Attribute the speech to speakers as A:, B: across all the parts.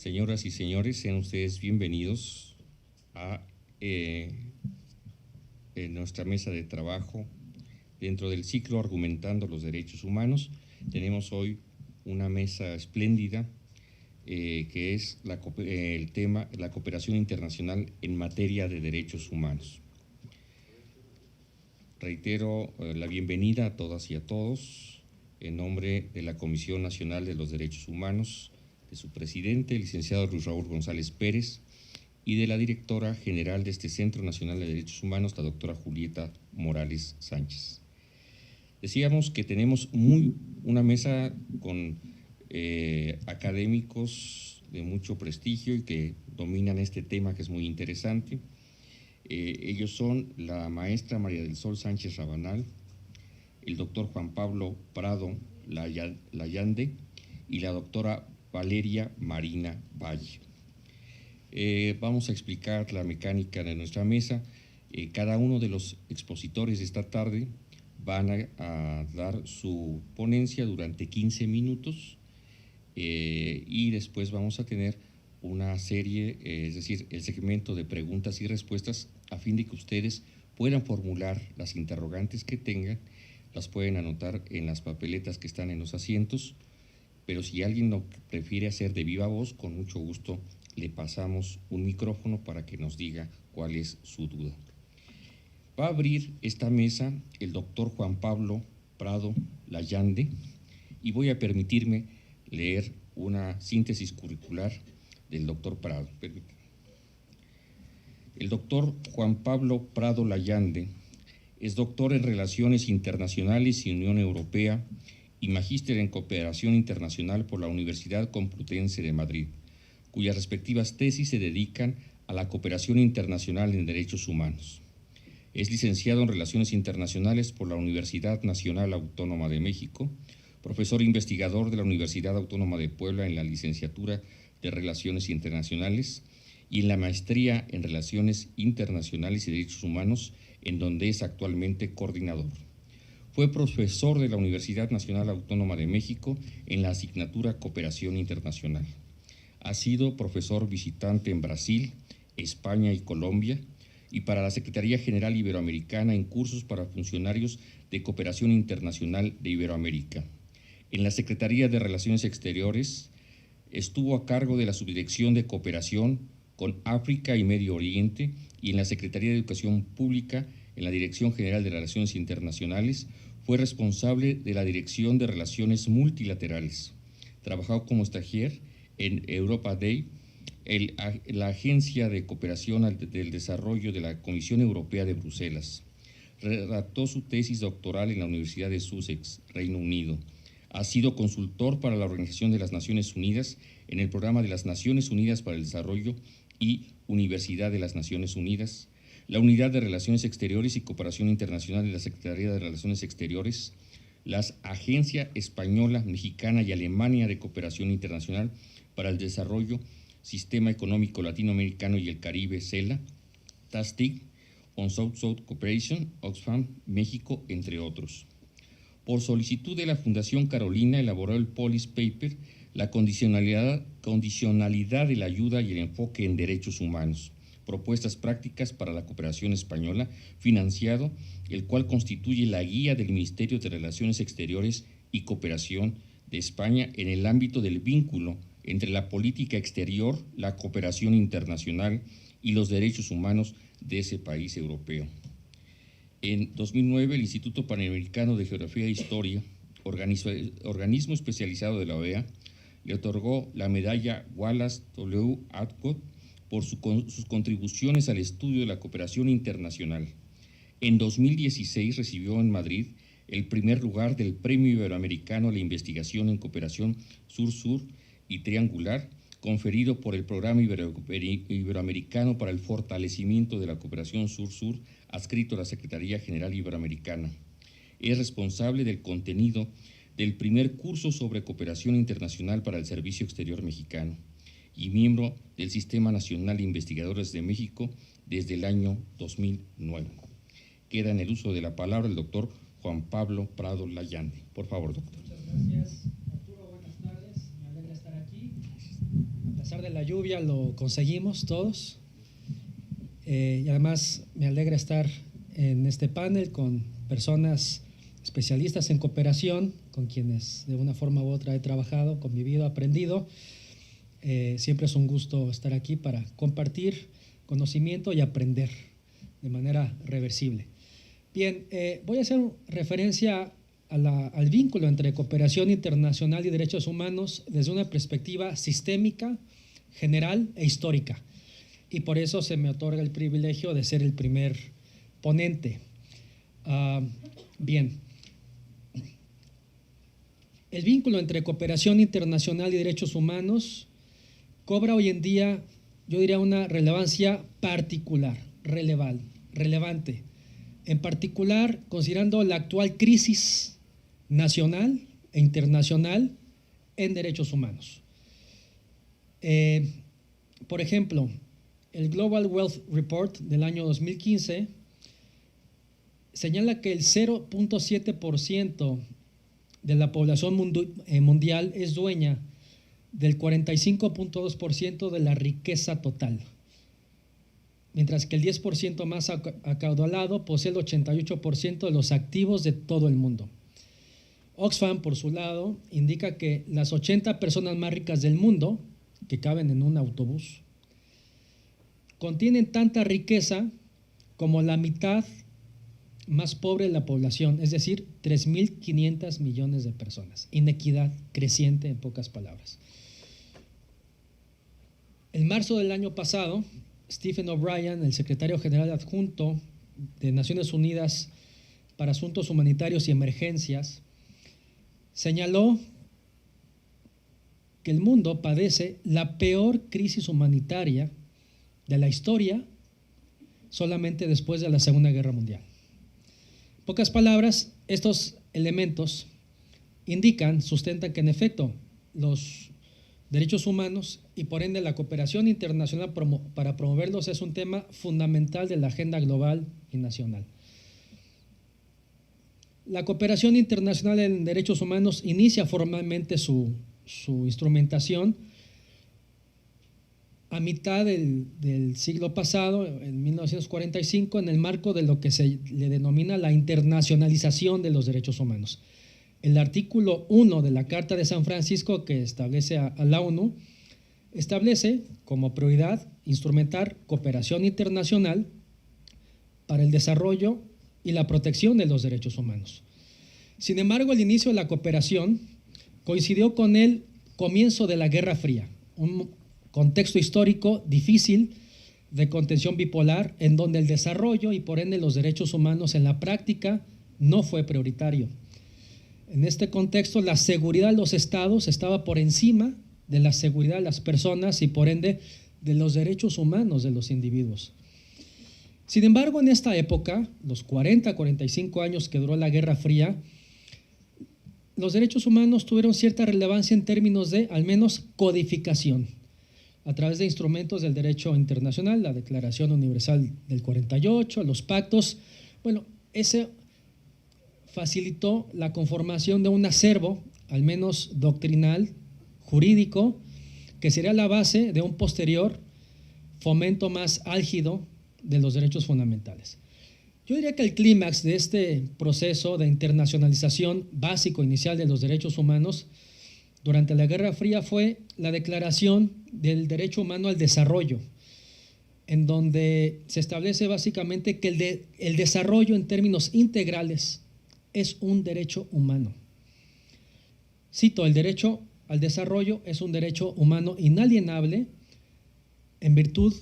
A: Señoras y señores, sean ustedes bienvenidos a nuestra mesa de trabajo dentro del ciclo Argumentando los Derechos Humanos. Tenemos hoy una mesa espléndida que es el tema la cooperación internacional en materia de derechos humanos. Reitero la bienvenida a todas y a todos en nombre de la Comisión Nacional de los Derechos Humanos, de su presidente, el licenciado Luis Raúl González Pérez, y de la directora general de este Centro Nacional de Derechos Humanos, la doctora Julieta Morales Sánchez. Decíamos que tenemos una mesa con académicos de mucho prestigio y que dominan este tema que es muy interesante. Ellos son la maestra María del Sol Sánchez Rabanal, el doctor Juan Pablo Prado Layande y la doctora Valeria Marina Valle. Vamos a explicar la mecánica de nuestra mesa. Cada uno de los expositores de esta tarde van a dar su ponencia durante 15 minutos y después vamos a tener una serie, es decir, el segmento de preguntas y respuestas a fin de que ustedes puedan formular las interrogantes que tengan, las pueden anotar en las papeletas que están en los asientos, pero si alguien lo prefiere hacer de viva voz, con mucho gusto le pasamos un micrófono para que nos diga cuál es su duda. Va a abrir esta mesa el doctor Juan Pablo Prado Layande y voy a permitirme leer una síntesis curricular del doctor Prado. El doctor Juan Pablo Prado Layande es doctor en Relaciones Internacionales y Unión Europea y magíster en Cooperación Internacional por la Universidad Complutense de Madrid, cuyas respectivas tesis se dedican a la cooperación internacional en derechos humanos. Es licenciado en Relaciones Internacionales por la Universidad Nacional Autónoma de México, profesor investigador de la Universidad Autónoma de Puebla en la licenciatura de Relaciones Internacionales y en la maestría en Relaciones Internacionales y Derechos Humanos, en donde es actualmente coordinador. Fue profesor de la Universidad Nacional Autónoma de México en la asignatura Cooperación Internacional. Ha sido profesor visitante en Brasil, España y Colombia, y para la Secretaría General Iberoamericana en cursos para funcionarios de Cooperación Internacional de Iberoamérica. En la Secretaría de Relaciones Exteriores estuvo a cargo de la Subdirección de Cooperación con África y Medio Oriente y en la Secretaría de Educación Pública, en la Dirección General de Relaciones Internacionales, fue responsable de la Dirección de Relaciones Multilaterales. Trabajó como stagiaire en Europa Day, la Agencia de Cooperación del Desarrollo de la Comisión Europea de Bruselas. Redactó su tesis doctoral en la Universidad de Sussex, Reino Unido. Ha sido consultor para la Organización de las Naciones Unidas en el Programa de las Naciones Unidas para el Desarrollo y Universidad de las Naciones Unidas, la Unidad de Relaciones Exteriores y Cooperación Internacional de la Secretaría de Relaciones Exteriores, las Agencia Española, Mexicana y Alemania de Cooperación Internacional para el Desarrollo, Sistema Económico Latinoamericano y el Caribe, CELA, TASTIC, On South-South Cooperation, Oxfam, México, entre otros. Por solicitud de la Fundación Carolina, elaboró el Policy Paper, la condicionalidad de la ayuda y el enfoque en derechos humanos, propuestas prácticas para la cooperación española, financiado, el cual constituye la guía del Ministerio de Relaciones Exteriores y Cooperación de España en el ámbito del vínculo entre la política exterior, la cooperación internacional y los derechos humanos de ese país europeo. En 2009, el Instituto Panamericano de Geografía e Historia, organismo especializado de la OEA, le otorgó la medalla Wallace W. Atwood por sus contribuciones al estudio de la cooperación internacional. En 2016 recibió en Madrid el primer lugar del Premio Iberoamericano a la Investigación en Cooperación Sur-Sur y Triangular, conferido por el Programa Iberoamericano para el Fortalecimiento de la Cooperación Sur-Sur, adscrito a la Secretaría General Iberoamericana. Es responsable del contenido del primer curso sobre cooperación internacional para el Servicio Exterior Mexicano y miembro del Sistema Nacional de Investigadores de México desde el año 2009. Queda en el uso de la palabra el doctor Juan Pablo Prado Layande. Por favor, doctor.
B: Muchas gracias, Arturo. Buenas tardes. Me alegra estar aquí. A pesar pesar de la lluvia lo conseguimos todos. Y además me alegra estar en este panel con personas especialistas en cooperación, con quienes de una forma u otra he trabajado, convivido, aprendido. Siempre es un gusto estar aquí para compartir conocimiento y aprender de manera reversible. Bien, voy a hacer referencia al vínculo entre cooperación internacional y derechos humanos desde una perspectiva sistémica, general e histórica. Y por eso se me otorga el privilegio de ser el primer ponente. Bien, el vínculo entre cooperación internacional y derechos humanos cobra hoy en día, yo diría, una relevancia particular, relevante. En particular, considerando la actual crisis nacional e internacional en derechos humanos. Por ejemplo, el Global Wealth Report del año 2015 señala que el 0.7% de la población mundial es dueña del 45.2% de la riqueza total, mientras que el 10% más acaudalado posee el 88% de los activos de todo el mundo. Oxfam, por su lado, indica que las 80 personas más ricas del mundo, que caben en un autobús, contienen tanta riqueza como la mitad más pobre de la población, es decir, 3.500 millones de personas. Inequidad creciente, en pocas palabras. En marzo del año pasado, Stephen O'Brien, el secretario general adjunto de Naciones Unidas para Asuntos Humanitarios y Emergencias, señaló que el mundo padece la peor crisis humanitaria de la historia solamente después de la Segunda Guerra Mundial. En pocas palabras, estos elementos sustentan que en efecto los derechos humanos y por ende la cooperación internacional para promoverlos es un tema fundamental de la agenda global y nacional. La cooperación internacional en derechos humanos inicia formalmente su instrumentación a mitad del siglo pasado, en 1945, en el marco de lo que se le denomina la internacionalización de los derechos humanos. El artículo 1 de la Carta de San Francisco, que establece a la ONU, establece como prioridad instrumentar cooperación internacional para el desarrollo y la protección de los derechos humanos. Sin embargo, el inicio de la cooperación coincidió con el comienzo de la Guerra Fría, un contexto histórico difícil de contención bipolar en donde el desarrollo y por ende los derechos humanos en la práctica no fue prioritario. En este contexto, la seguridad de los estados estaba por encima de la seguridad de las personas y por ende de los derechos humanos de los individuos. Sin embargo, en esta época, los 45 años que duró la Guerra Fría, los derechos humanos tuvieron cierta relevancia en términos de, al menos, codificación, a través de instrumentos del derecho internacional, la Declaración Universal del 48, los pactos. Bueno, ese facilitó la conformación de un acervo, al menos doctrinal, jurídico, que sería la base de un posterior fomento más álgido de los derechos fundamentales. Yo diría que el clímax de este proceso de internacionalización básico inicial de los derechos humanos durante la Guerra Fría fue la Declaración del Derecho Humano al Desarrollo, en donde se establece básicamente que el desarrollo en términos integrales es un derecho humano. Cito, el derecho al desarrollo es un derecho humano inalienable en virtud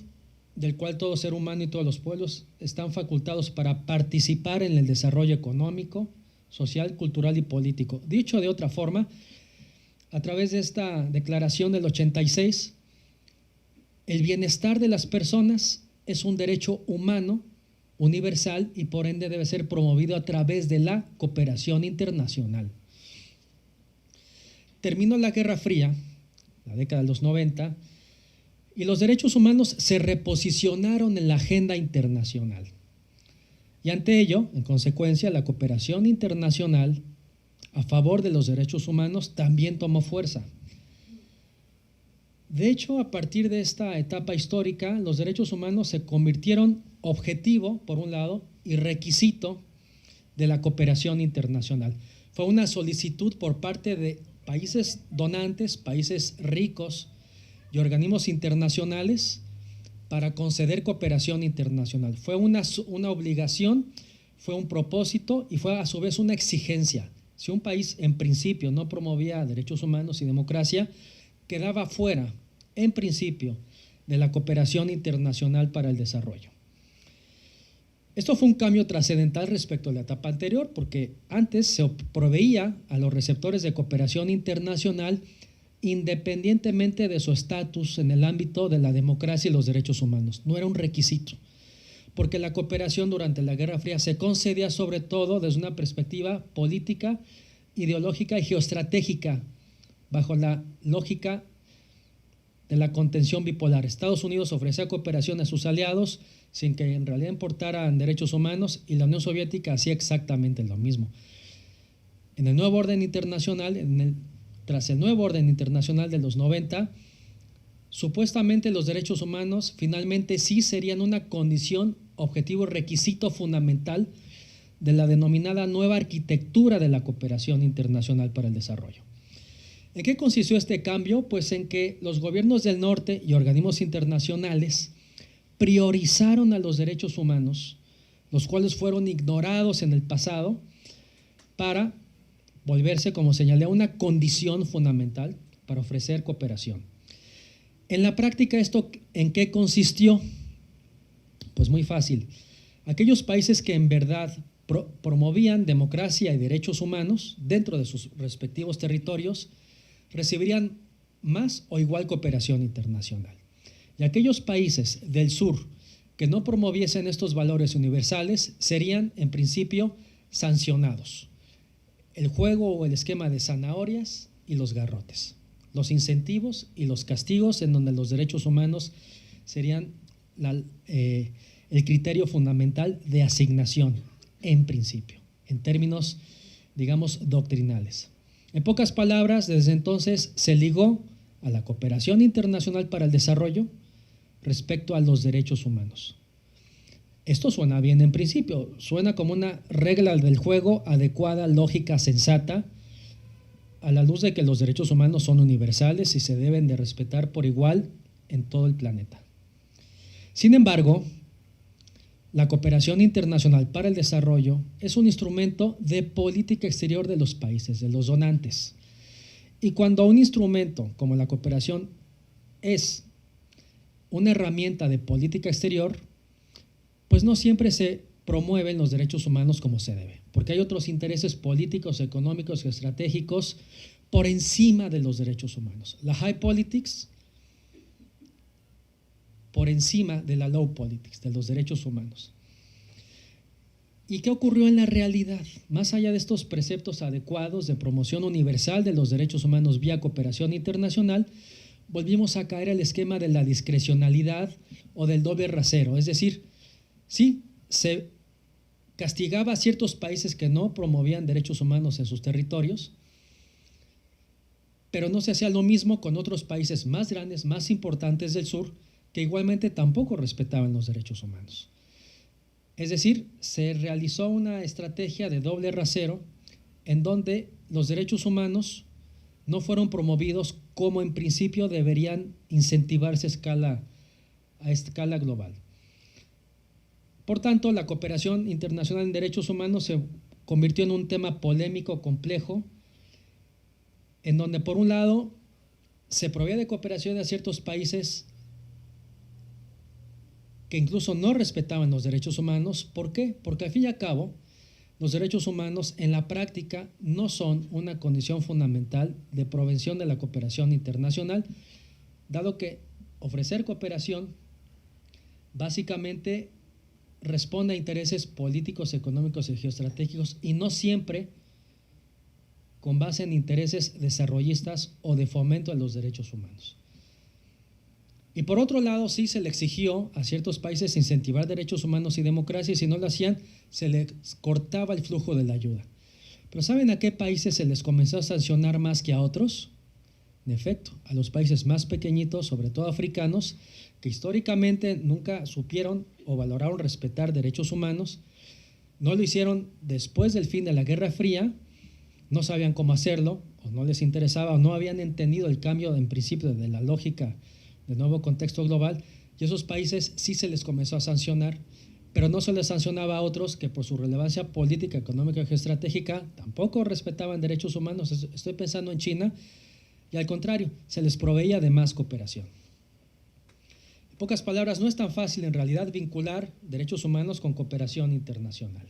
B: del cual todo ser humano y todos los pueblos están facultados para participar en el desarrollo económico, social, cultural y político. Dicho de otra forma, a través de esta declaración del 86, el bienestar de las personas es un derecho humano universal y por ende debe ser promovido a través de la cooperación internacional. Terminó la Guerra Fría, la década de los 90, y los derechos humanos se reposicionaron en la agenda internacional. Y ante ello, en consecuencia, la cooperación internacional a favor de los derechos humanos también tomó fuerza. De hecho, a partir de esta etapa histórica, los derechos humanos se convirtieron objetivo, por un lado, y requisito de la cooperación internacional. Fue una solicitud por parte de países donantes, países ricos y organismos internacionales para conceder cooperación internacional. Fue una obligación, fue un propósito y fue a su vez una exigencia. Si un país en principio no promovía derechos humanos y democracia, quedaba fuera, en principio, de la cooperación internacional para el desarrollo. Esto fue un cambio trascendental respecto a la etapa anterior, porque antes se proveía a los receptores de cooperación internacional independientemente de su estatus en el ámbito de la democracia y los derechos humanos. No era un requisito, porque la cooperación durante la Guerra Fría se concedía sobre todo desde una perspectiva política, ideológica y geoestratégica, bajo la lógica de la contención bipolar. Estados Unidos ofrecía cooperación a sus aliados sin que en realidad importaran derechos humanos, y la Unión Soviética hacía exactamente lo mismo. En el nuevo orden internacional, tras el nuevo orden internacional de los 90, supuestamente los derechos humanos finalmente sí serían una condición, objetivo, requisito fundamental de la denominada nueva arquitectura de la cooperación internacional para el desarrollo. ¿En qué consistió este cambio? Pues en que los gobiernos del norte y organismos internacionales priorizaron a los derechos humanos, los cuales fueron ignorados en el pasado, para volverse, como señalé, una condición fundamental para ofrecer cooperación. En la práctica, ¿esto en qué consistió? Pues muy fácil. Aquellos países que en verdad promovían democracia y derechos humanos dentro de sus respectivos territorios recibirían más o igual cooperación internacional. Y aquellos países del sur que no promoviesen estos valores universales serían, en principio, sancionados. El juego o el esquema de zanahorias y los garrotes, los incentivos y los castigos, en donde los derechos humanos serían el criterio fundamental de asignación, en principio, en términos, digamos, doctrinales. En pocas palabras, desde entonces se ligó a la cooperación internacional para el desarrollo respecto a los derechos humanos. Esto suena bien en principio, suena como una regla del juego adecuada, lógica, sensata, a la luz de que los derechos humanos son universales y se deben de respetar por igual en todo el planeta. Sin embargo, la cooperación internacional para el desarrollo es un instrumento de política exterior de los países, de los donantes. Y cuando un instrumento como la cooperación es una herramienta de política exterior, pues no siempre se promueven los derechos humanos como se debe, porque hay otros intereses políticos, económicos y estratégicos por encima de los derechos humanos. La high politics por encima de la low politics, de los derechos humanos. ¿Y qué ocurrió en la realidad? Más allá de estos preceptos adecuados de promoción universal de los derechos humanos vía cooperación internacional, volvimos a caer al esquema de la discrecionalidad o del doble rasero, es decir, sí, se castigaba a ciertos países que no promovían derechos humanos en sus territorios, pero no se hacía lo mismo con otros países más grandes, más importantes del sur, que igualmente tampoco respetaban los derechos humanos. Es decir, se realizó una estrategia de doble rasero en donde los derechos humanos no fueron promovidos como en principio deberían incentivarse a escala global. Por tanto, la cooperación internacional en derechos humanos se convirtió en un tema polémico, complejo, en donde por un lado se proveía de cooperación a ciertos países que incluso no respetaban los derechos humanos. ¿Por qué? Porque al fin y al cabo, los derechos humanos en la práctica no son una condición fundamental de provención de la cooperación internacional, dado que ofrecer cooperación básicamente responde a intereses políticos, económicos y geoestratégicos y no siempre con base en intereses desarrollistas o de fomento a los derechos humanos. Y por otro lado, sí se le exigió a ciertos países incentivar derechos humanos y democracia, y si no lo hacían, se les cortaba el flujo de la ayuda. Pero ¿saben a qué países se les comenzó a sancionar más que a otros? en efecto, a los países más pequeñitos, sobre todo africanos, que históricamente nunca supieron o valoraron respetar derechos humanos, no lo hicieron después del fin de la Guerra Fría, no sabían cómo hacerlo, o no les interesaba, o no habían entendido el cambio en principio de la lógica del nuevo contexto global, y esos países sí se les comenzó a sancionar, pero no se les sancionaba a otros que por su relevancia política, económica y geoestratégica tampoco respetaban derechos humanos. Estoy pensando en China, y al contrario, se les proveía de más cooperación. En pocas palabras, no es tan fácil en realidad vincular derechos humanos con cooperación internacional.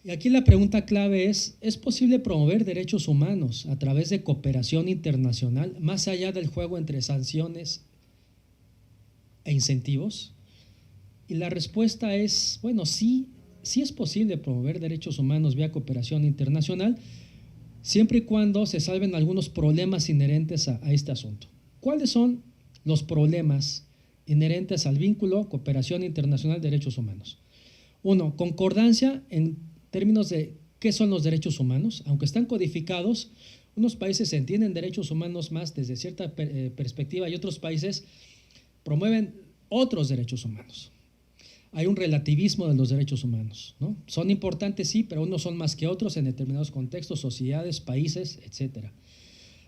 B: Y aquí la pregunta clave ¿es posible promover derechos humanos a través de cooperación internacional más allá del juego entre sanciones e incentivos? Y la respuesta es, bueno, sí es posible promover derechos humanos vía cooperación internacional, siempre y cuando se salven algunos problemas inherentes a este asunto. ¿Cuáles son los problemas inherentes al vínculo cooperación internacional de derechos humanos? Uno, concordancia en términos de qué son los derechos humanos. Aunque están codificados, unos países entienden derechos humanos más desde cierta perspectiva y otros países promueven otros derechos humanos. Hay un relativismo de los derechos humanos, ¿no? Son importantes, sí, pero unos son más que otros en determinados contextos, sociedades, países, etc.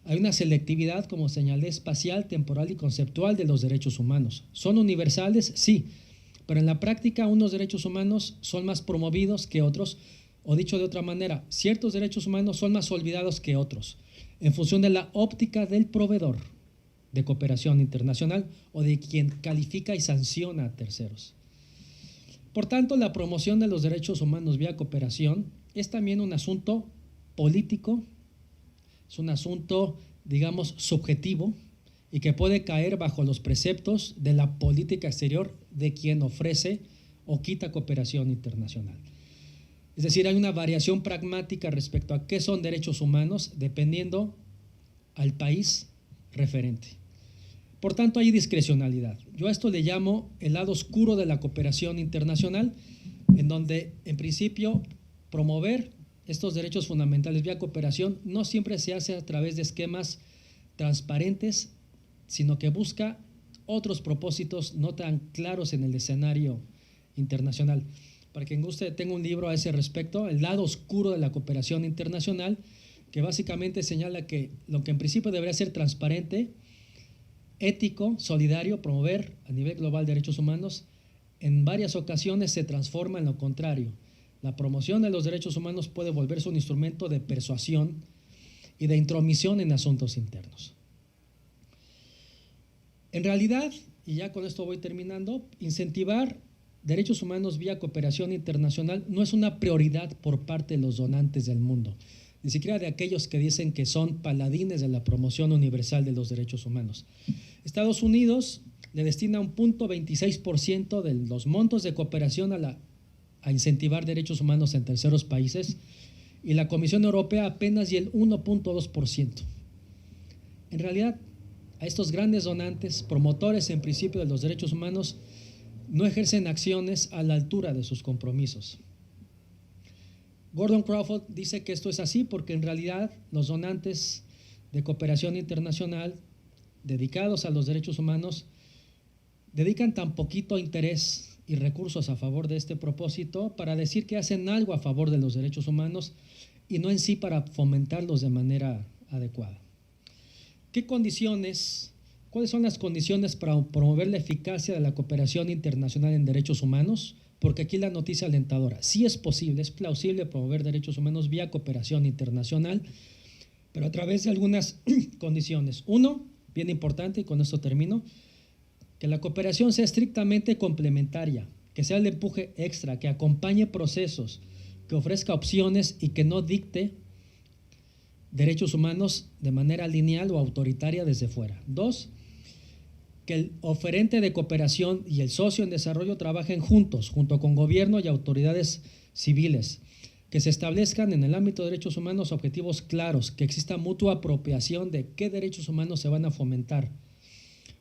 B: Hay una selectividad, como señalé, espacial, temporal y conceptual de los derechos humanos. ¿Son universales? Sí, pero en la práctica unos derechos humanos son más promovidos que otros, o dicho de otra manera, ciertos derechos humanos son más olvidados que otros, en función de la óptica del proveedor de cooperación internacional o de quien califica y sanciona a terceros. Por tanto, la promoción de los derechos humanos vía cooperación es también un asunto político, es un asunto, digamos, subjetivo y que puede caer bajo los preceptos de la política exterior de quien ofrece o quita cooperación internacional. Es decir, hay una variación pragmática respecto a qué son derechos humanos dependiendo al país referente. Por tanto, hay discrecionalidad. Yo a esto le llamo el lado oscuro de la cooperación internacional, en donde, en principio, promover estos derechos fundamentales vía cooperación no siempre se hace a través de esquemas transparentes, sino que busca otros propósitos no tan claros en el escenario internacional. Para quien guste, tengo un libro a ese respecto, El lado oscuro de la cooperación internacional, que básicamente señala que lo que en principio debería ser transparente, ético, solidario, promover a nivel global derechos humanos, en varias ocasiones se transforma en lo contrario. La promoción de los derechos humanos puede volverse un instrumento de persuasión y de intromisión en asuntos internos. En realidad, y ya con esto voy terminando, incentivar derechos humanos vía cooperación internacional no es una prioridad por parte de los donantes del mundo, ni siquiera de aquellos que dicen que son paladines de la promoción universal de los derechos humanos. Estados Unidos le destina un 0.26% de los montos de cooperación a incentivar derechos humanos en terceros países y la Comisión Europea apenas y el 1.2%. En realidad, a estos grandes donantes, promotores en principio de los derechos humanos, no ejercen acciones a la altura de sus compromisos. Gordon Crawford dice que esto es así porque en realidad los donantes de cooperación internacional dedicados a los derechos humanos dedican tan poquito interés y recursos a favor de este propósito para decir que hacen algo a favor de los derechos humanos y no en sí para fomentarlos de manera adecuada. ¿Cuáles son las condiciones para promover la eficacia de la cooperación internacional en derechos humanos? Porque aquí la noticia alentadora, sí es posible, es plausible promover derechos humanos vía cooperación internacional, pero a través de algunas condiciones. Uno, bien importante, y con esto termino, que la cooperación sea estrictamente complementaria, que sea el empuje extra, que acompañe procesos, que ofrezca opciones y que no dicte derechos humanos de manera lineal o autoritaria desde fuera. Dos, que el oferente de cooperación y el socio en desarrollo trabajen juntos, junto con gobierno y autoridades civiles, que se establezcan en el ámbito de derechos humanos objetivos claros, que exista mutua apropiación de qué derechos humanos se van a fomentar.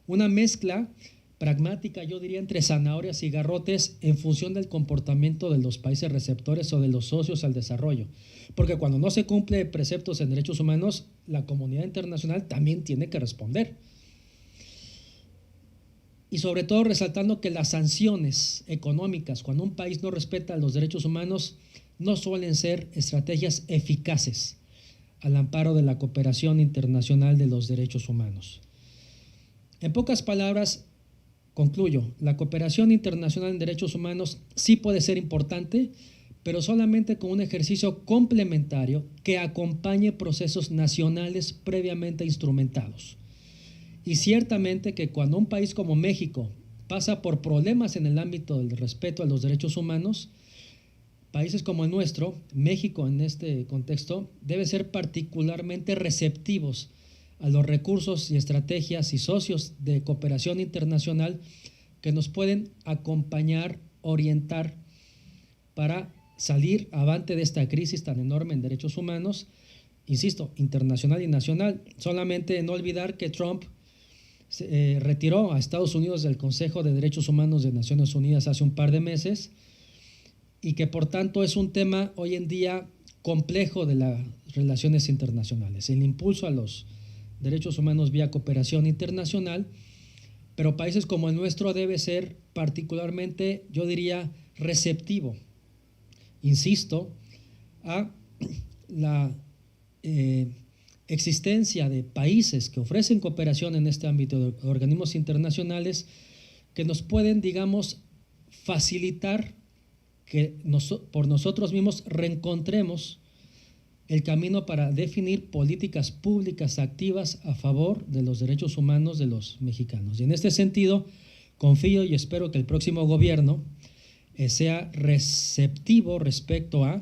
B: Una mezcla pragmática, yo diría entre zanahorias y garrotes, en función del comportamiento de los países receptores o de los socios al desarrollo. Porque cuando no se cumple preceptos en derechos humanos, la comunidad internacional también tiene que responder. Y sobre todo resaltando que las sanciones económicas, cuando un país no respeta los derechos humanos, no suelen ser estrategias eficaces al amparo de la cooperación internacional de los derechos humanos. En pocas palabras, concluyo, la cooperación internacional en derechos humanos sí puede ser importante, pero solamente con un ejercicio complementario que acompañe procesos nacionales previamente instrumentados. Y ciertamente que cuando un país como México pasa por problemas en el ámbito del respeto a los derechos humanos, países como el nuestro, México en este contexto, debe ser particularmente receptivos a los recursos y estrategias y socios de cooperación internacional que nos pueden acompañar, orientar para salir avante de esta crisis tan enorme en derechos humanos, insisto, internacional y nacional. Solamente no olvidar que Trump retiró a Estados Unidos del Consejo de Derechos Humanos de Naciones Unidas hace un par de meses y que por tanto es un tema hoy en día complejo de las relaciones internacionales, el impulso a los derechos humanos vía cooperación internacional, pero países como el nuestro debe ser particularmente, yo diría, receptivo, insisto, a la existencia de países que ofrecen cooperación en este ámbito de organismos internacionales que nos pueden, digamos, facilitar que por nosotros mismos reencontremos el camino para definir políticas públicas activas a favor de los derechos humanos de los mexicanos. Y en este sentido, confío y espero que el próximo gobierno sea receptivo respecto a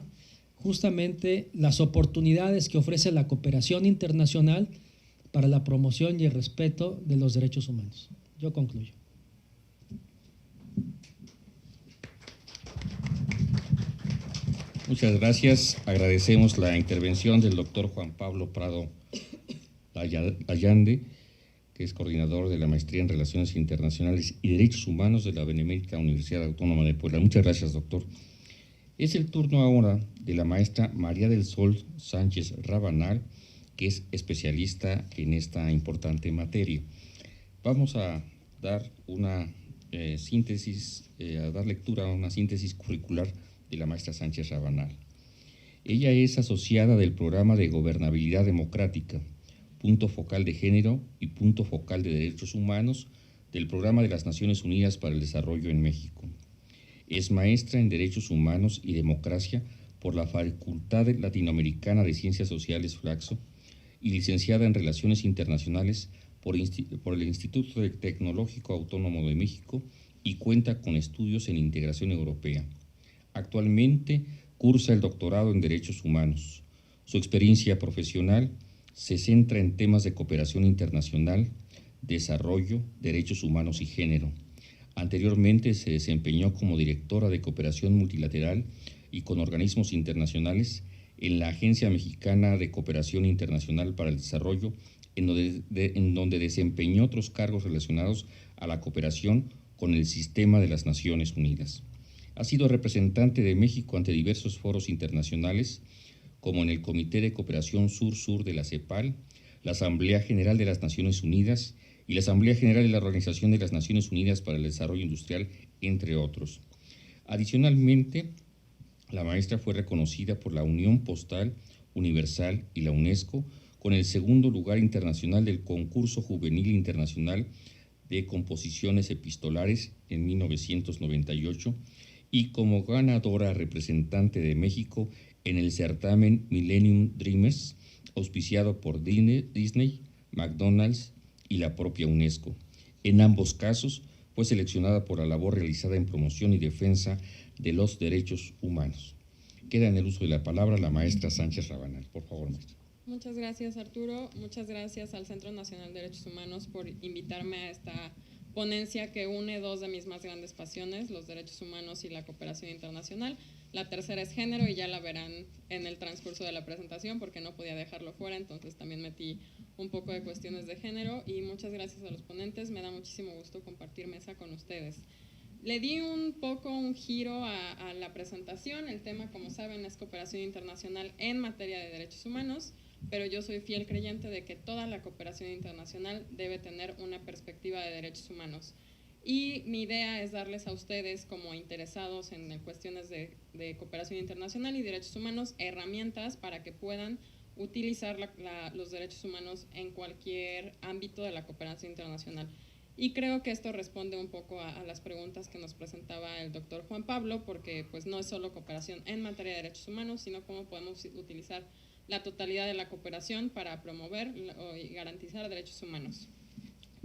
B: justamente las oportunidades que ofrece la cooperación internacional para la promoción y el respeto de los derechos humanos. Yo concluyo.
A: Muchas gracias. Agradecemos la intervención del doctor Juan Pablo Prado Layande, que es coordinador de la Maestría en Relaciones Internacionales y Derechos Humanos de la Benemérita Universidad Autónoma de Puebla. Muchas gracias, doctor. Es el turno ahora de la maestra María del Sol Sánchez Rabanal, que es especialista en esta importante materia. Vamos a dar una a dar lectura a una síntesis curricular de la maestra Sánchez Rabanal. Ella es asociada del programa de Gobernabilidad Democrática, punto focal de género y punto focal de derechos humanos del Programa de las Naciones Unidas para el Desarrollo en México. Es maestra en Derechos Humanos y Democracia por la Facultad Latinoamericana de Ciencias Sociales Flaxo y licenciada en Relaciones Internacionales por el Instituto Tecnológico Autónomo de México y cuenta con estudios en integración europea. Actualmente cursa el doctorado en Derechos Humanos. Su experiencia profesional se centra en temas de cooperación internacional, desarrollo, derechos humanos y género. Anteriormente se desempeñó como directora de cooperación multilateral y con organismos internacionales en la Agencia Mexicana de Cooperación Internacional para el Desarrollo, en donde desempeñó otros cargos relacionados a la cooperación con el sistema de las Naciones Unidas. Ha sido representante de México ante diversos foros internacionales, como en el Comité de Cooperación Sur-Sur de la CEPAL, la Asamblea General de las Naciones Unidas y la Asamblea General de la Organización de las Naciones Unidas para el Desarrollo Industrial, entre otros. Adicionalmente, la maestra fue reconocida por la Unión Postal Universal y la UNESCO con el segundo lugar internacional del Concurso Juvenil Internacional de Composiciones Epistolares en 1998 y como ganadora representante de México en el certamen Millennium Dreamers, auspiciado por Disney, McDonald's y la propia UNESCO. En ambos casos fue seleccionada por la labor realizada en promoción y defensa de los derechos humanos. Queda en el uso de la palabra la maestra Sánchez Rabanal. Por favor, maestra.
C: Muchas gracias, Arturo. Muchas gracias al Centro Nacional de Derechos Humanos por invitarme a esta ponencia que une dos de mis más grandes pasiones, los derechos humanos y la cooperación internacional. La tercera es género y ya la verán en el transcurso de la presentación porque no podía dejarlo fuera, entonces también metí un poco de cuestiones de género y muchas gracias a los ponentes, me da muchísimo gusto compartir mesa con ustedes. Le di un poco un giro a la presentación, el tema como saben es cooperación internacional en materia de derechos humanos, pero yo soy fiel creyente de que toda la cooperación internacional debe tener una perspectiva de derechos humanos. Y mi idea es darles a ustedes, como interesados en cuestiones de cooperación internacional y derechos humanos, herramientas para que puedan utilizar los derechos humanos en cualquier ámbito de la cooperación internacional. Y creo que esto responde un poco a las preguntas que nos presentaba el doctor Juan Pablo, porque pues no es solo cooperación en materia de derechos humanos, sino cómo podemos utilizar la totalidad de la cooperación para promover y garantizar derechos humanos.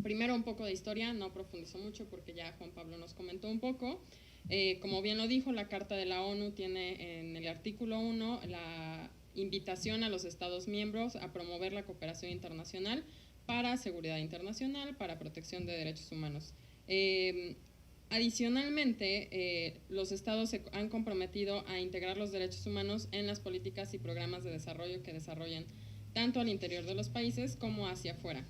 C: Primero un poco de historia, no profundizo mucho porque ya Juan Pablo nos comentó un poco. Como bien lo dijo, la Carta de la ONU tiene en el artículo 1 la invitación a los Estados miembros a promover la cooperación internacional para seguridad internacional, para protección de derechos humanos. Adicionalmente, los Estados se han comprometido a integrar los derechos humanos en las políticas y programas de desarrollo que desarrollen tanto al interior de los países como hacia afuera.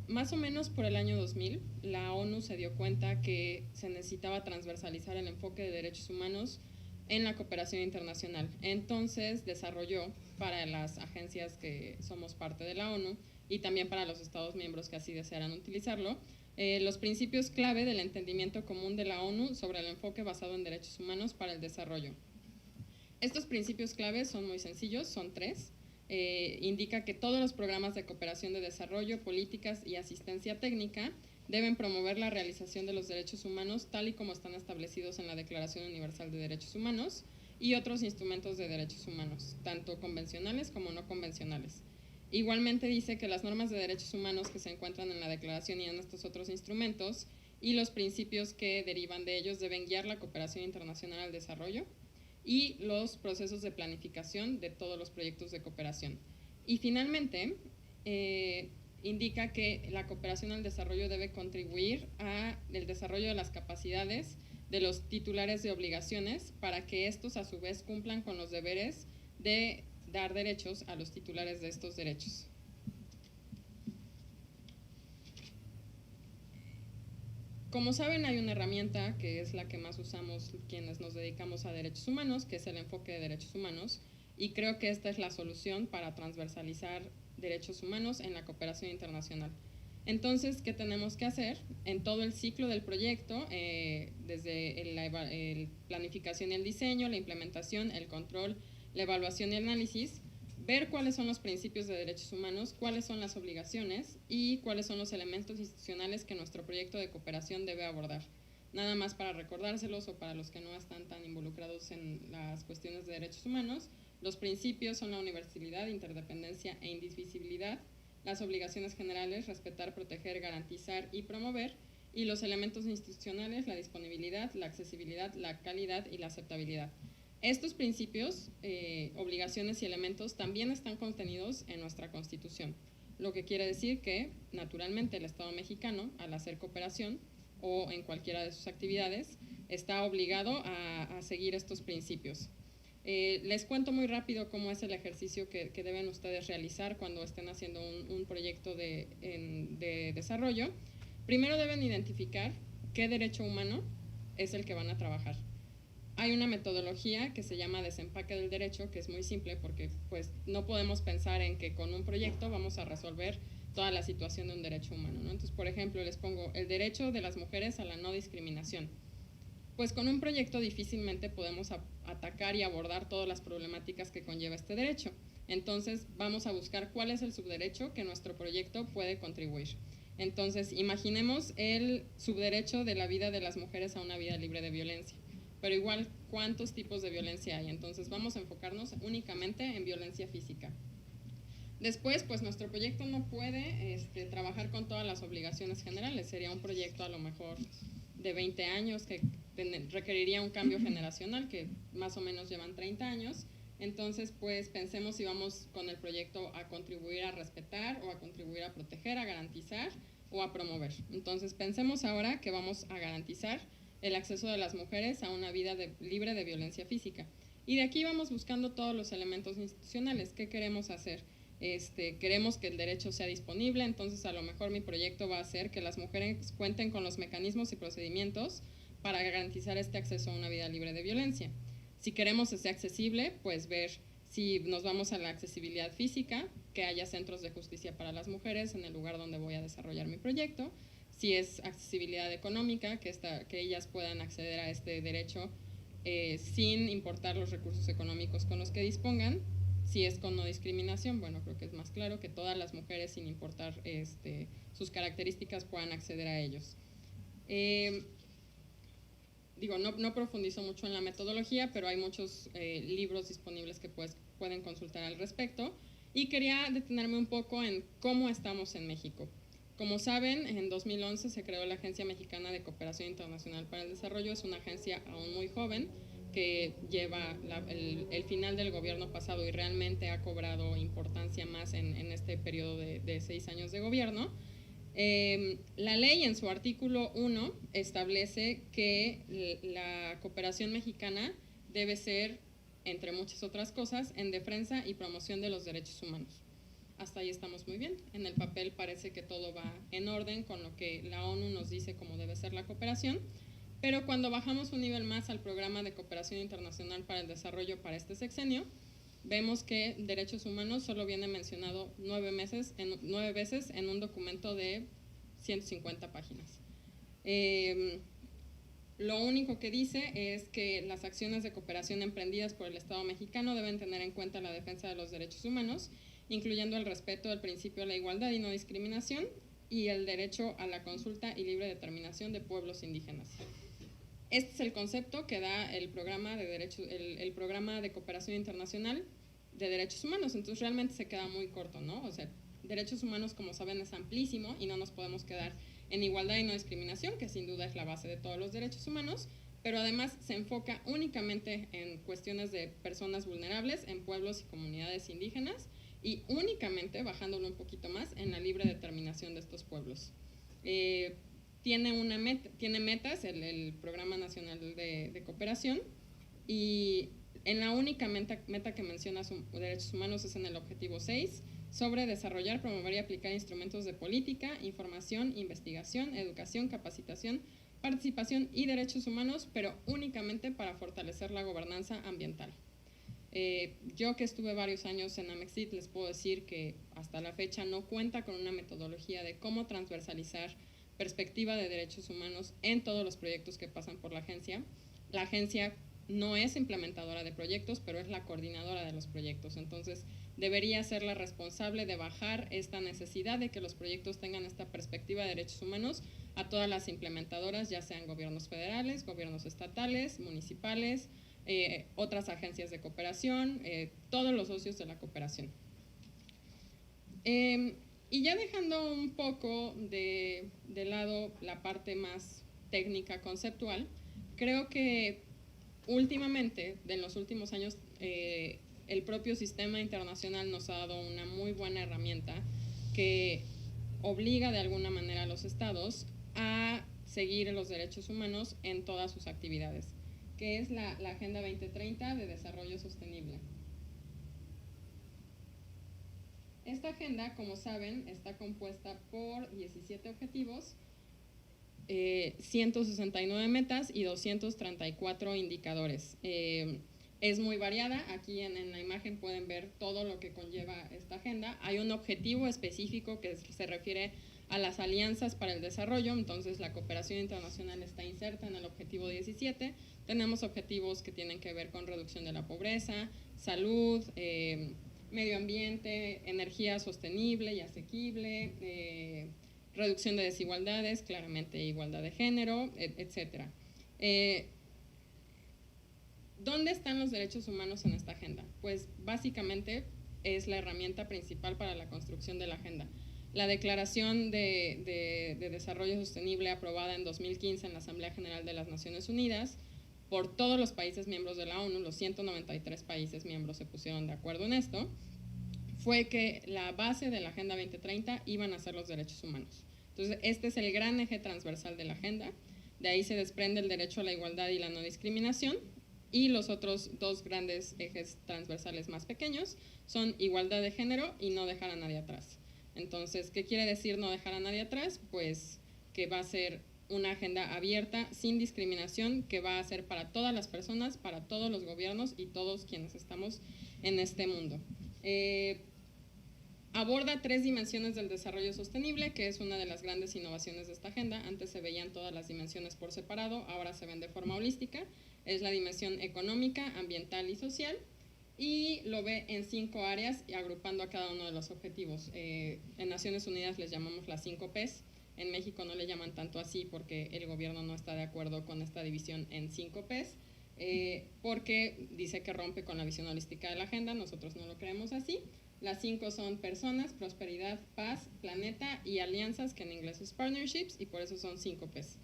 C: Más o menos por el año 2000, la ONU se dio cuenta que se necesitaba transversalizar el enfoque de derechos humanos en la cooperación internacional. Entonces desarrolló para las agencias que somos parte de la ONU y también para los Estados miembros que así desearan utilizarlo, los principios clave del entendimiento común de la ONU sobre el enfoque basado en derechos humanos para el desarrollo. Estos principios clave son muy sencillos, son 3. Indica que todos los programas de cooperación de desarrollo, políticas y asistencia técnica deben promover la realización de los derechos humanos tal y como están establecidos en la Declaración Universal de Derechos Humanos y otros instrumentos de derechos humanos, tanto convencionales como no convencionales. Igualmente dice que las normas de derechos humanos que se encuentran en la Declaración y en estos otros instrumentos y los principios que derivan de ellos deben guiar la cooperación internacional al desarrollo y los procesos de planificación de todos los proyectos de cooperación. Y finalmente, indica que la cooperación al desarrollo debe contribuir al desarrollo de las capacidades de los titulares de obligaciones para que estos a su vez cumplan con los deberes de dar derechos a los titulares de estos derechos. Como saben, hay una herramienta que es la que más usamos quienes nos dedicamos a derechos humanos, que es el enfoque de derechos humanos, y creo que esta es la solución para transversalizar derechos humanos en la cooperación internacional. Entonces, ¿qué tenemos que hacer? En todo el ciclo del proyecto, desde la planificación y el diseño, la implementación, el control, la evaluación y el análisis, ver cuáles son los principios de derechos humanos, cuáles son las obligaciones y cuáles son los elementos institucionales que nuestro proyecto de cooperación debe abordar. Nada más para recordárselos o para los que no están tan involucrados en las cuestiones de derechos humanos, los principios son la universalidad, interdependencia e indivisibilidad, las obligaciones generales, respetar, proteger, garantizar y promover, y los elementos institucionales, la disponibilidad, la accesibilidad, la calidad y la aceptabilidad. Estos principios, obligaciones y elementos también están contenidos en nuestra Constitución, lo que quiere decir que, naturalmente, el Estado mexicano, al hacer cooperación o en cualquiera de sus actividades, está obligado a seguir estos principios. Les cuento muy rápido cómo es el ejercicio que deben ustedes realizar cuando estén haciendo un proyecto de desarrollo. Primero deben identificar qué derecho humano es el que van a trabajar. Hay una metodología que se llama desempaque del derecho, que es muy simple porque pues, no podemos pensar en que con un proyecto vamos a resolver toda la situación de un derecho humano, ¿no? Entonces, por ejemplo, les pongo el derecho de las mujeres a la no discriminación. Pues con un proyecto difícilmente podemos atacar y abordar todas las problemáticas que conlleva este derecho. Entonces, vamos a buscar cuál es el subderecho que nuestro proyecto puede contribuir. Entonces, imaginemos el subderecho de la vida de las mujeres a una vida libre de violencia. Pero igual, ¿cuántos tipos de violencia hay? Entonces vamos a enfocarnos únicamente en violencia física. Después, pues nuestro proyecto no puede trabajar con todas las obligaciones generales. Sería un proyecto a lo mejor de 20 años que requeriría un cambio generacional, que más o menos llevan 30 años. Entonces, pues pensemos si vamos con el proyecto a contribuir a respetar o a contribuir a proteger, a garantizar o a promover. Entonces, pensemos ahora que vamos a garantizar el acceso de las mujeres a una vida libre de violencia física. Y de aquí vamos buscando todos los elementos institucionales. ¿Qué queremos hacer? Queremos que el derecho sea disponible, entonces a lo mejor mi proyecto va a ser que las mujeres cuenten con los mecanismos y procedimientos para garantizar este acceso a una vida libre de violencia. Si queremos que sea accesible, pues ver si nos vamos a la accesibilidad física, que haya centros de justicia para las mujeres en el lugar donde voy a desarrollar mi proyecto. Si es accesibilidad económica, que ellas puedan acceder a este derecho sin importar los recursos económicos con los que dispongan. Si es con no discriminación, bueno, creo que es más claro que todas las mujeres, sin importar sus características, puedan acceder a ellos. No profundizo mucho en la metodología, pero hay muchos libros disponibles que pueden consultar al respecto. Y quería detenerme un poco en cómo estamos en México. Como saben, en 2011 se creó la Agencia Mexicana de Cooperación Internacional para el Desarrollo. Es una agencia aún muy joven que lleva el final del gobierno pasado y realmente ha cobrado importancia más en este periodo de 6 años de gobierno. La ley en su artículo 1 establece que la cooperación mexicana debe ser, entre muchas otras cosas, en defensa y promoción de los derechos humanos. Hasta ahí estamos muy bien. En el papel parece que todo va en orden con lo que la ONU nos dice cómo debe ser la cooperación, pero cuando bajamos un nivel más al Programa de Cooperación Internacional para el Desarrollo para este sexenio, vemos que derechos humanos solo viene mencionado 9 veces en un documento de 150 páginas. Lo único que dice es que las acciones de cooperación emprendidas por el Estado mexicano deben tener en cuenta la defensa de los derechos humanos, incluyendo el respeto del principio de la igualdad y no discriminación y el derecho a la consulta y libre determinación de pueblos indígenas. Este es el concepto que da el programa el programa de cooperación internacional de derechos humanos. Entonces realmente se queda muy corto, ¿no? O sea, derechos humanos, como saben, es amplísimo y no nos podemos quedar en igualdad y no discriminación, que sin duda es la base de todos los derechos humanos, pero además se enfoca únicamente en cuestiones de personas vulnerables, en pueblos y comunidades indígenas, y únicamente, bajándolo un poquito más, en la libre determinación de estos pueblos. Tiene metas el Programa Nacional de Cooperación, y en la única meta que menciona derechos humanos es en el objetivo 6, sobre desarrollar, promover y aplicar instrumentos de política, información, investigación, educación, capacitación, participación y derechos humanos, pero únicamente para fortalecer la gobernanza ambiental. Yo que estuve varios años en Amexit, les puedo decir que hasta la fecha no cuenta con una metodología de cómo transversalizar perspectiva de derechos humanos en todos los proyectos que pasan por la agencia. La agencia no es implementadora de proyectos, pero es la coordinadora de los proyectos. Entonces, debería ser la responsable de bajar esta necesidad de que los proyectos tengan esta perspectiva de derechos humanos a todas las implementadoras, ya sean gobiernos federales, gobiernos estatales, municipales, otras agencias de cooperación, todos los socios de la cooperación. Y ya dejando un poco de lado la parte más técnica, conceptual, creo que últimamente, en los últimos años, el propio sistema internacional nos ha dado una muy buena herramienta que obliga de alguna manera a los estados a seguir los derechos humanos en todas sus actividades, que es la Agenda 2030 de Desarrollo Sostenible. Esta agenda, como saben, está compuesta por 17 objetivos, 169 metas y 234 indicadores. Es muy variada. Aquí en la imagen pueden ver todo lo que conlleva esta agenda. Hay un objetivo específico que se refiere a las alianzas para el desarrollo, entonces la cooperación internacional está inserta en el objetivo 17. Tenemos objetivos que tienen que ver con reducción de la pobreza, salud, medio ambiente, energía sostenible y asequible, reducción de desigualdades, claramente igualdad de género, etc. ¿Dónde están los derechos humanos en esta agenda? Pues básicamente es la herramienta principal para la construcción de la agenda. La Declaración de Desarrollo Sostenible aprobada en 2015 en la Asamblea General de las Naciones Unidas por todos los países miembros de la ONU, los 193 países miembros se pusieron de acuerdo en esto, fue que la base de la Agenda 2030 iban a ser los derechos humanos. Entonces, este es el gran eje transversal de la agenda. De ahí se desprende el derecho a la igualdad y la no discriminación. Y los otros dos grandes ejes transversales más pequeños son igualdad de género y no dejar a nadie atrás. Entonces, ¿qué quiere decir no dejar a nadie atrás? Pues que va a ser una agenda abierta, sin discriminación, que va a ser para todas las personas, para todos los gobiernos y todos quienes estamos en este mundo. Aborda 3 dimensiones del desarrollo sostenible, que es una de las grandes innovaciones de esta agenda. Antes se veían todas las dimensiones por separado, ahora se ven de forma holística. Es la dimensión económica, ambiental y social, y lo ve en 5 áreas, agrupando a cada uno de los objetivos. En Naciones Unidas les llamamos las 5 Ps. En México no le llaman tanto así porque el gobierno no está de acuerdo con esta división en 5 Ps, porque dice que rompe con la visión holística de la agenda. Nosotros no lo creemos así. Las 5 son personas, prosperidad, paz, planeta y alianzas, que en inglés es partnerships, y por eso son 5 Ps.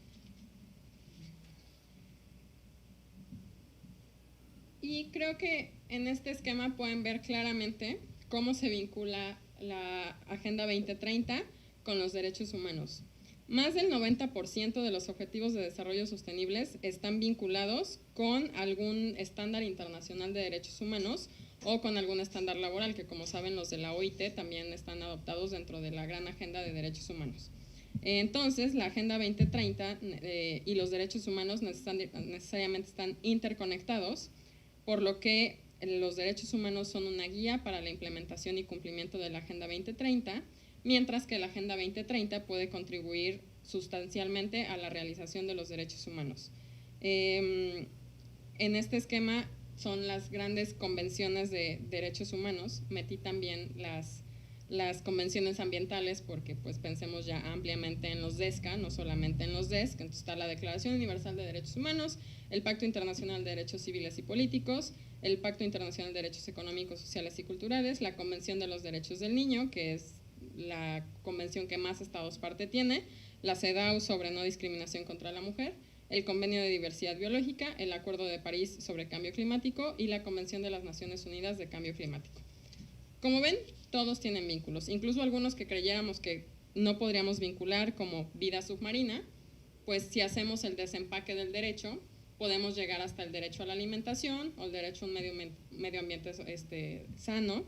C: Y creo que en este esquema pueden ver claramente cómo se vincula la Agenda 2030 con los derechos humanos. Más del 90% de los objetivos de desarrollo sostenibles están vinculados con algún estándar internacional de derechos humanos o con algún estándar laboral, que como saben los de la OIT también están adoptados dentro de la gran agenda de derechos humanos. Entonces, la Agenda 2030 y los derechos humanos necesariamente están interconectados, por lo que los derechos humanos son una guía para la implementación y cumplimiento de la Agenda 2030, mientras que la Agenda 2030 puede contribuir sustancialmente a la realización de los derechos humanos. En este esquema son las grandes convenciones de derechos humanos. Metí también las convenciones ambientales porque pues pensemos ya ampliamente en los DESCA, no solamente en los DESC. Entonces está la Declaración Universal de Derechos Humanos, el Pacto Internacional de Derechos Civiles y Políticos, el Pacto Internacional de Derechos Económicos, Sociales y Culturales, la Convención de los Derechos del Niño, que es la convención que más estados parte tiene, la CEDAW sobre no discriminación contra la mujer, el Convenio de Diversidad Biológica, el Acuerdo de París sobre Cambio Climático y la Convención de las Naciones Unidas de Cambio Climático. Como ven, todos tienen vínculos, incluso algunos que creyéramos que no podríamos vincular, como vida submarina, pues si hacemos el desempaque del derecho, podemos llegar hasta el derecho a la alimentación o el derecho a un medio ambiente sano,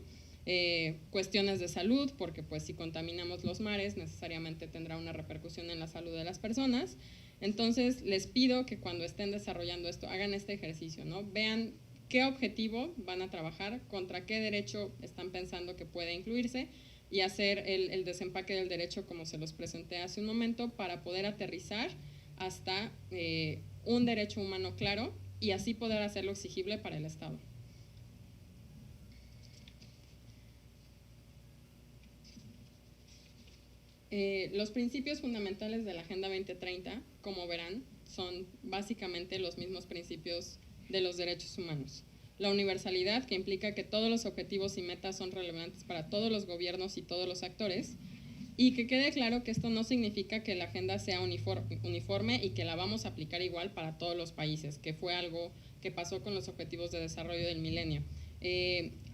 C: cuestiones de salud, porque pues si contaminamos los mares necesariamente tendrá una repercusión en la salud de las personas. Entonces les pido que cuando estén desarrollando esto hagan este ejercicio, ¿no? Vean qué objetivo van a trabajar, contra qué derecho están pensando que puede incluirse y hacer el desempaque del derecho como se los presenté hace un momento para poder aterrizar hasta un derecho humano claro y así poder hacerlo exigible para el Estado. Los principios fundamentales de la Agenda 2030, como verán, son básicamente los mismos principios de los derechos humanos. La universalidad, que implica que todos los objetivos y metas son relevantes para todos los gobiernos y todos los actores, y que quede claro que esto no significa que la agenda sea uniforme y que la vamos a aplicar igual para todos los países, que fue algo que pasó con los objetivos de desarrollo del milenio.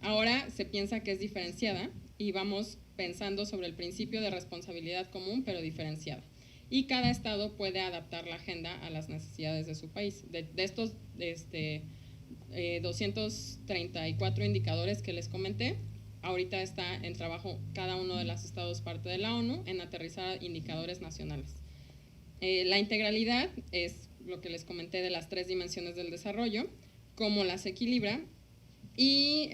C: Ahora se piensa que es diferenciada y vamos pensando sobre el principio de responsabilidad común pero diferenciada. Y cada estado puede adaptar la agenda a las necesidades de su país. De estos 234 indicadores que les comenté, ahorita está en trabajo cada uno de los estados parte de la ONU en aterrizar indicadores nacionales. La integralidad es lo que les comenté de las 3 dimensiones del desarrollo, cómo las equilibra y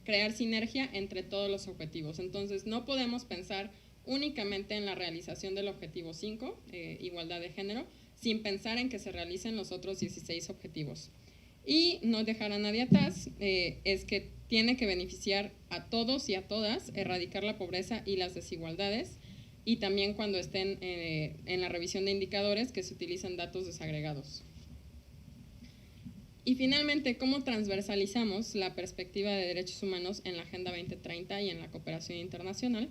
C: crear sinergia entre todos los objetivos. Entonces no podemos pensar únicamente en la realización del objetivo 5, igualdad de género, sin pensar en que se realicen los otros 16 objetivos. Y no dejar a nadie atrás es que tiene que beneficiar a todos y a todas, erradicar la pobreza y las desigualdades, y también cuando estén en la revisión de indicadores que se utilizan datos desagregados. Y finalmente, ¿cómo transversalizamos la perspectiva de derechos humanos en la Agenda 2030 y en la cooperación internacional?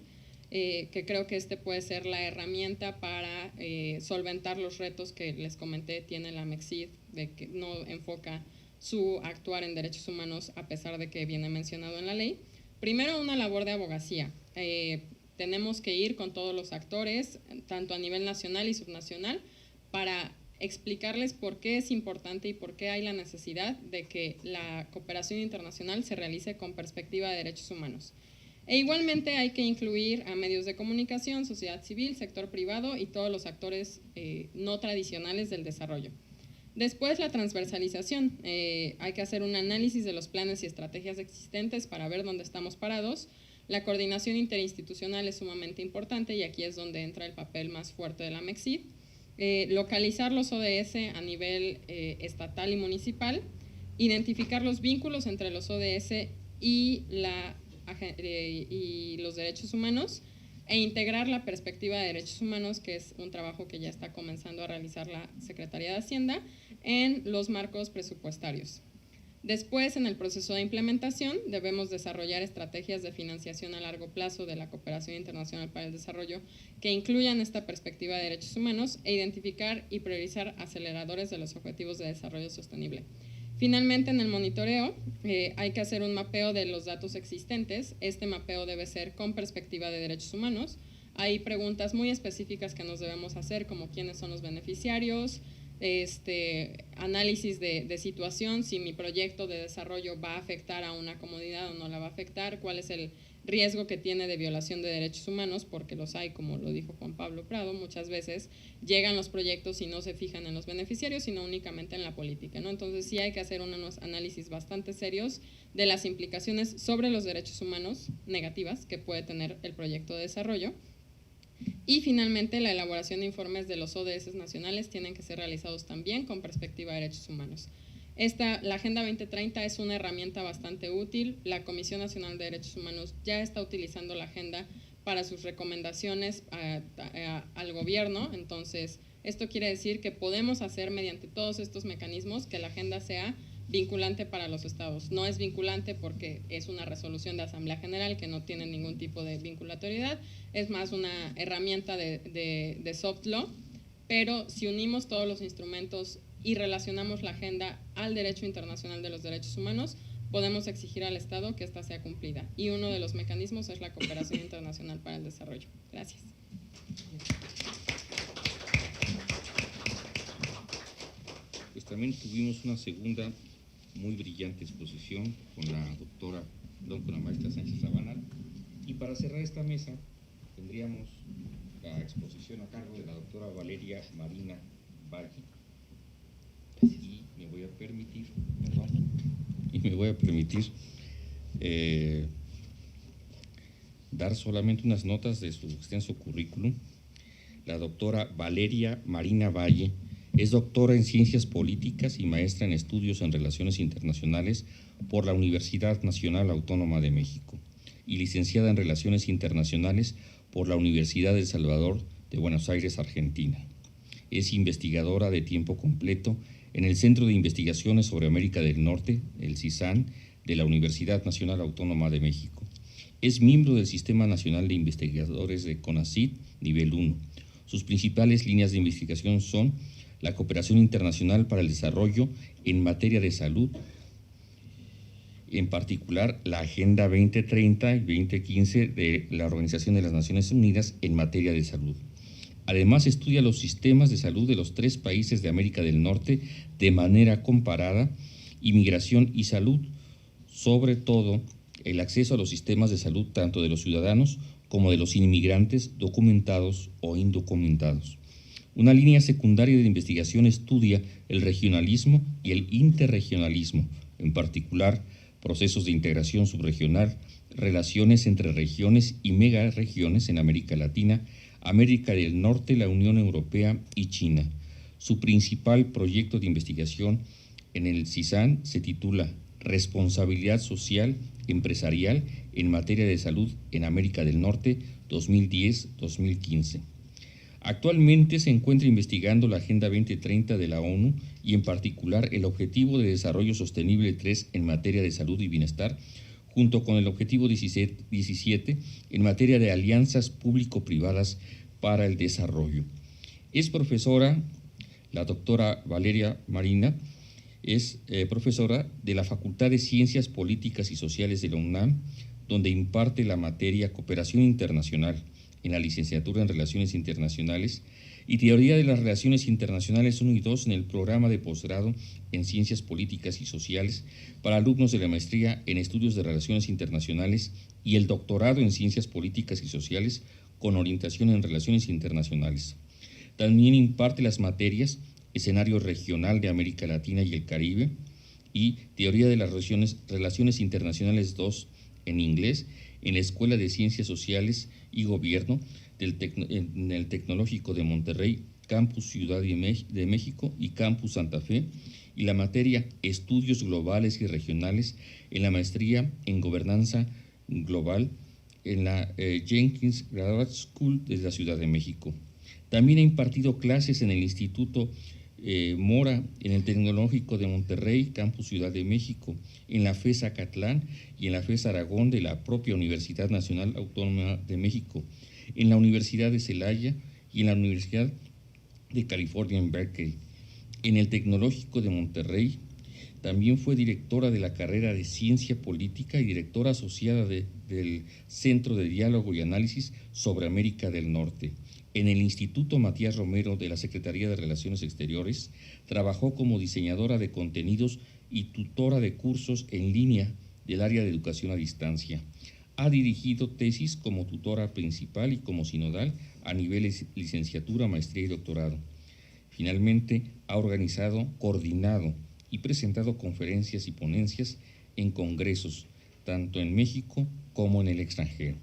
C: Que creo que puede ser la herramienta para solventar los retos que les comenté tiene la MECSID, de que no enfoca su actuar en derechos humanos a pesar de que viene mencionado en la ley. Primero, una labor de abogacía. tenemos que ir con todos los actores, tanto a nivel nacional y subnacional, para explicarles por qué es importante y por qué hay la necesidad de que la cooperación internacional se realice con perspectiva de derechos humanos. E igualmente hay que incluir a medios de comunicación, sociedad civil, sector privado y todos los actores no tradicionales del desarrollo. Después, la transversalización. Hay que hacer un análisis de los planes y estrategias existentes para ver dónde estamos parados. La coordinación interinstitucional es sumamente importante y aquí es donde entra el papel más fuerte de la MECSID. Localizar los ODS a nivel estatal y municipal, identificar los vínculos entre los ODS y los derechos humanos e integrar la perspectiva de derechos humanos, que es un trabajo que ya está comenzando a realizar la Secretaría de Hacienda, en los marcos presupuestarios. Después, en el proceso de implementación, debemos desarrollar estrategias de financiación a largo plazo de la cooperación internacional para el desarrollo que incluyan esta perspectiva de derechos humanos e identificar y priorizar aceleradores de los objetivos de desarrollo sostenible. Finalmente, en el monitoreo hay que hacer un mapeo de los datos existentes. Este mapeo debe ser con perspectiva de derechos humanos. Hay preguntas muy específicas que nos debemos hacer, como quiénes son los beneficiarios, análisis de situación, si mi proyecto de desarrollo va a afectar a una comunidad o no la va a afectar, cuál es el riesgo que tiene de violación de derechos humanos, porque los hay, como lo dijo Juan Pablo Prado, muchas veces llegan los proyectos y no se fijan en los beneficiarios, sino únicamente en la política, ¿no? Entonces sí hay que hacer unos análisis bastante serios de las implicaciones sobre los derechos humanos negativas que puede tener el proyecto de desarrollo. Y finalmente, la elaboración de informes de los ODS nacionales tienen que ser realizados también con perspectiva de derechos humanos. La Agenda 2030 es una herramienta bastante útil. La Comisión Nacional de Derechos Humanos ya está utilizando la agenda para sus recomendaciones al gobierno. Entonces, esto quiere decir que podemos hacer mediante todos estos mecanismos que la agenda sea vinculante para los estados. No es vinculante porque es una resolución de Asamblea General que no tiene ningún tipo de vinculatoriedad, es más una herramienta de soft law, pero si unimos todos los instrumentos y relacionamos la agenda al derecho internacional de los derechos humanos, podemos exigir al Estado que ésta sea cumplida. Y uno de los mecanismos es la cooperación internacional para el desarrollo. Gracias.
A: Pues también tuvimos una segunda muy brillante exposición con con la maestra Sánchez Rabanal. Y para cerrar esta mesa, tendríamos la exposición a cargo de la doctora Valeria Marina Valle. Y me voy a permitir dar solamente unas notas de su extenso currículum. La doctora Valeria Marina Valle es doctora en Ciencias Políticas y maestra en Estudios en Relaciones Internacionales por la Universidad Nacional Autónoma de México y licenciada en Relaciones Internacionales por la Universidad del Salvador de Buenos Aires, Argentina. Es investigadora de tiempo completo en el Centro de Investigaciones sobre América del Norte, el CISAN, de la Universidad Nacional Autónoma de México. Es miembro del Sistema Nacional de Investigadores de CONACYT, nivel 1. Sus principales líneas de investigación son la cooperación internacional para el desarrollo en materia de salud, en particular la Agenda 2030 y 2015 de la Organización de las Naciones Unidas en materia de salud. Además, estudia los sistemas de salud de los 3 países de América del Norte de manera comparada, inmigración y salud, sobre todo el acceso a los sistemas de salud tanto de los ciudadanos como de los inmigrantes documentados o indocumentados. Una línea secundaria de investigación estudia el regionalismo y el interregionalismo, en particular procesos de integración subregional, relaciones entre regiones y megaregiones en América Latina, América del Norte, la Unión Europea y China. Su principal proyecto de investigación en el CISAN se titula Responsabilidad Social Empresarial en materia de salud en América del Norte 2010-2015. Actualmente se encuentra investigando la Agenda 2030 de la ONU y en particular el Objetivo de Desarrollo Sostenible 3 en materia de salud y bienestar, junto con el Objetivo 17 en materia de alianzas público-privadas para el desarrollo. Es profesora, la doctora Valeria Marina, es profesora de la Facultad de Ciencias Políticas y Sociales de la UNAM, donde imparte la materia Cooperación Internacional en la licenciatura en Relaciones Internacionales y Teoría de las Relaciones Internacionales 1 y 2 en el programa de posgrado en Ciencias Políticas y Sociales para alumnos de la maestría en Estudios de Relaciones Internacionales y el doctorado en Ciencias Políticas y Sociales con orientación en Relaciones Internacionales. También imparte las materias Escenario Regional de América Latina y el Caribe y Teoría de las Relaciones Internacionales 2 en inglés en la Escuela de Ciencias Sociales y Gobierno en el Tecnológico de Monterrey, Campus Ciudad de México y Campus Santa Fe, y la materia Estudios Globales y Regionales en la maestría en Gobernanza Global en la Jenkins Graduate School de la Ciudad de México. También ha impartido clases en el Instituto Mora, en el Tecnológico de Monterrey, Campus Ciudad de México, en la FES Acatlán y en la FES Aragón de la propia Universidad Nacional Autónoma de México, en la Universidad de Celaya y en la Universidad de California en Berkeley. En el Tecnológico de Monterrey también fue directora de la carrera de Ciencia Política y directora asociada del Centro de Diálogo y Análisis sobre América del Norte. En el Instituto Matías Romero de la Secretaría de Relaciones Exteriores, trabajó como diseñadora de contenidos y tutora de cursos en línea del área de educación a distancia. Ha dirigido tesis como tutora principal y como sinodal a niveles licenciatura, maestría y doctorado. Finalmente, ha organizado, coordinado y presentado conferencias y ponencias en congresos, tanto en México como en el extranjero.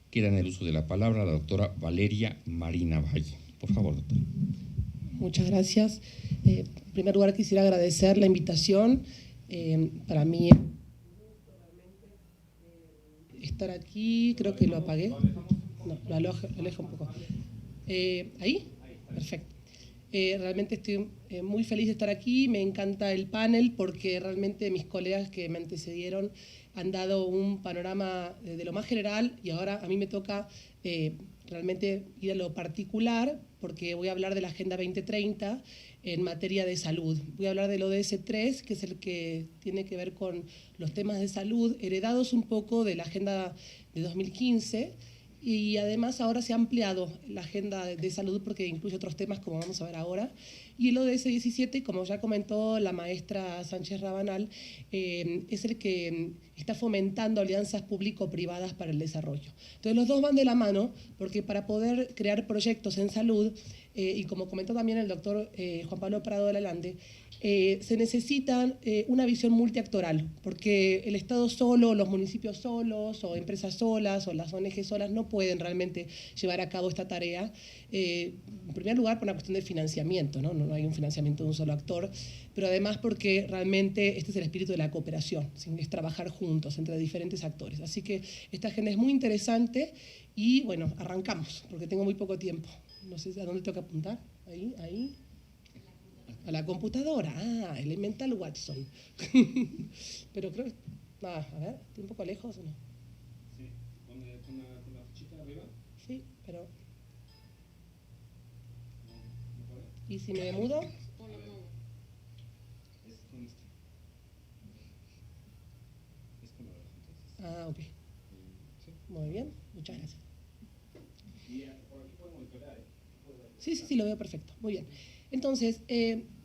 A: Queda en el uso de la palabra la doctora Valeria Marina Valle. Por favor, doctora.
D: Muchas gracias. En primer lugar, quisiera agradecer la invitación. Para mí, estar aquí, creo que lo apagué. No, lo alejo un poco. ¿Ahí? Perfecto. Realmente estoy muy feliz de estar aquí. Me encanta el panel porque realmente mis colegas que me antecedieron han dado un panorama de lo más general y ahora a mí me toca realmente ir a lo particular porque voy a hablar de la Agenda 2030 en materia de salud. Voy a hablar del ODS 3, que es el que tiene que ver con los temas de salud, heredados un poco de la Agenda de 2015, y además ahora se ha ampliado la agenda de salud porque incluye otros temas como vamos a ver ahora. Y el ODS 17, como ya comentó la maestra Sánchez Rabanal, es el que está fomentando alianzas público-privadas para el desarrollo. Entonces los dos van de la mano porque para poder crear proyectos en salud, y como comentó también el doctor Juan Pablo Prado de la Lande, se necesita una visión multiactoral, porque el Estado solo, los municipios solos, o empresas solas, o las ONG solas no pueden realmente llevar a cabo esta tarea. En primer lugar, por una cuestión de financiamiento, no hay un financiamiento de un solo actor, pero además porque realmente este es el espíritu de la cooperación, ¿sí? Es trabajar juntos entre diferentes actores. Así que esta agenda es muy interesante y bueno, arrancamos, porque tengo muy poco tiempo. No sé a dónde tengo que apuntar. Ahí. A la computadora. Elemental Watson. Pero creo que... a ver, ¿estoy un poco lejos o no?
A: Sí, con la fichita arriba.
D: Sí, pero... ¿Y si me mudo?
A: Es con este. Es con la entonces.
D: Ok.
A: Sí.
D: Muy bien, muchas gracias.
A: Y por aquí podemos esperar, ¿eh?
D: Sí, lo veo perfecto. Muy bien. Entonces,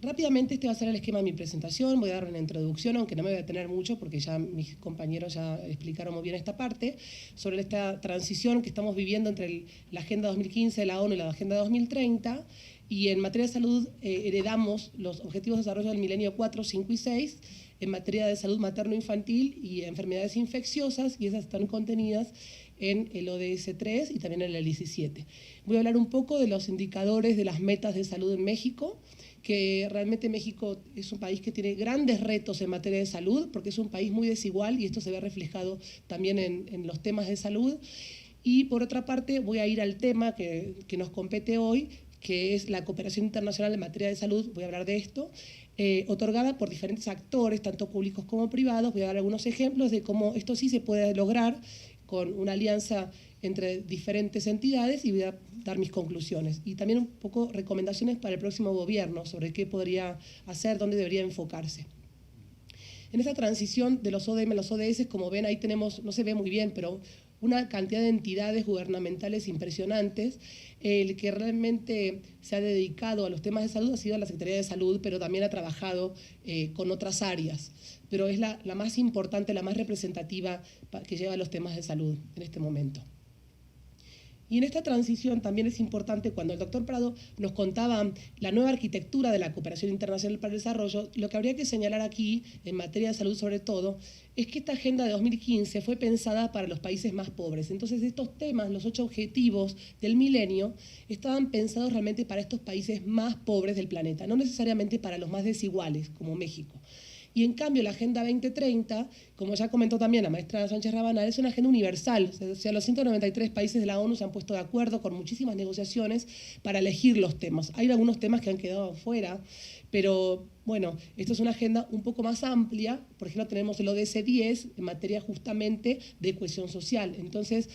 D: rápidamente este va a ser el esquema de mi presentación. Voy a dar una introducción, aunque no me voy a detener mucho porque ya mis compañeros ya explicaron muy bien esta parte, sobre esta transición que estamos viviendo entre la Agenda 2015 de la ONU y la Agenda 2030. Y en materia de salud heredamos los Objetivos de Desarrollo del Milenio 4, 5 y 6 en materia de salud materno-infantil y enfermedades infecciosas, y esas están contenidas en el ODS 3 y también en el 17. Voy a hablar un poco de los indicadores de las metas de salud en México, que realmente México es un país que tiene grandes retos en materia de salud, porque es un país muy desigual y esto se ve reflejado también en los temas de salud. Y por otra parte voy a ir al tema que nos compete hoy, que es la cooperación internacional en materia de salud. Voy a hablar de esto, otorgada por diferentes actores, tanto públicos como privados. Voy a dar algunos ejemplos de cómo esto sí se puede lograr con una alianza entre diferentes entidades y voy a dar mis conclusiones. Y también un poco recomendaciones para el próximo gobierno sobre qué podría hacer, dónde debería enfocarse. En esta transición de los ODM a los ODS, como ven, ahí tenemos, no se ve muy bien, pero una cantidad de entidades gubernamentales impresionantes. El que realmente se ha dedicado a los temas de salud ha sido la Secretaría de Salud, pero también ha trabajado con otras áreas. Pero es la más importante, la más representativa que lleva los temas de salud en este momento. Y en esta transición también es importante, cuando el doctor Prado nos contaba la nueva arquitectura de la cooperación internacional para el desarrollo, lo que habría que señalar aquí, en materia de salud sobre todo, es que esta agenda de 2015 fue pensada para los países más pobres. Entonces estos temas, los 8 objetivos del milenio, estaban pensados realmente para estos países más pobres del planeta, no necesariamente para los más desiguales, como México. Y en cambio la Agenda 2030, como ya comentó también la maestra Sánchez Rabanal, es una agenda universal. O sea, los 193 países de la ONU se han puesto de acuerdo con muchísimas negociaciones para elegir los temas. Hay algunos temas que han quedado fuera, pero bueno, esto es una agenda un poco más amplia. Por ejemplo, tenemos el ODS 10 en materia justamente de cohesión social. Entonces,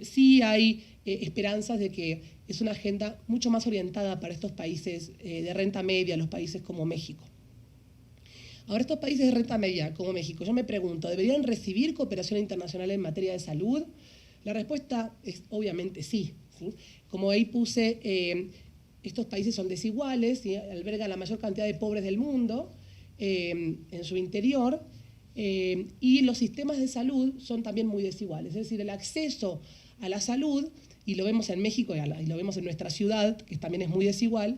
D: sí hay esperanzas de que es una agenda mucho más orientada para estos países de renta media, los países como México. Ahora, estos países de renta media, como México, yo me pregunto, ¿deberían recibir cooperación internacional en materia de salud? La respuesta es obviamente sí, ¿sí? Como ahí puse, estos países son desiguales, ¿sí? Albergan la mayor cantidad de pobres del mundo en su interior, y los sistemas de salud son también muy desiguales. Es decir, el acceso a la salud, y lo vemos en México y lo vemos en nuestra ciudad, que también es muy desigual,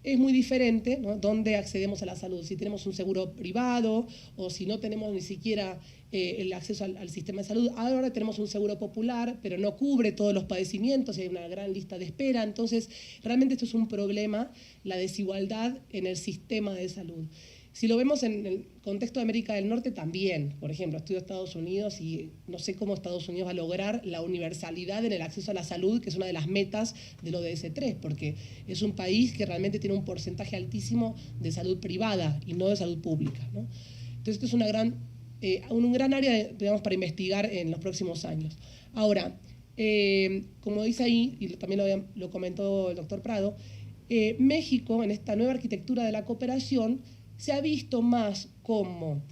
D: es muy diferente, ¿no? Dónde accedemos a la salud, si tenemos un seguro privado o si no tenemos ni siquiera el acceso al sistema de salud. Ahora tenemos un seguro popular, pero no cubre todos los padecimientos y hay una gran lista de espera. Entonces, realmente esto es un problema, la desigualdad en el sistema de salud. Si lo vemos en el contexto de América del Norte también, por ejemplo, estudio Estados Unidos y no sé cómo Estados Unidos va a lograr la universalidad en el acceso a la salud, que es una de las metas del ODS 3, porque es un país que realmente tiene un porcentaje altísimo de salud privada y no de salud pública, ¿no? Entonces, esto es un gran área, digamos, para investigar en los próximos años. Ahora, como dice ahí, y también lo comentó el doctor Prado, México, en esta nueva arquitectura de la cooperación, se ha visto más como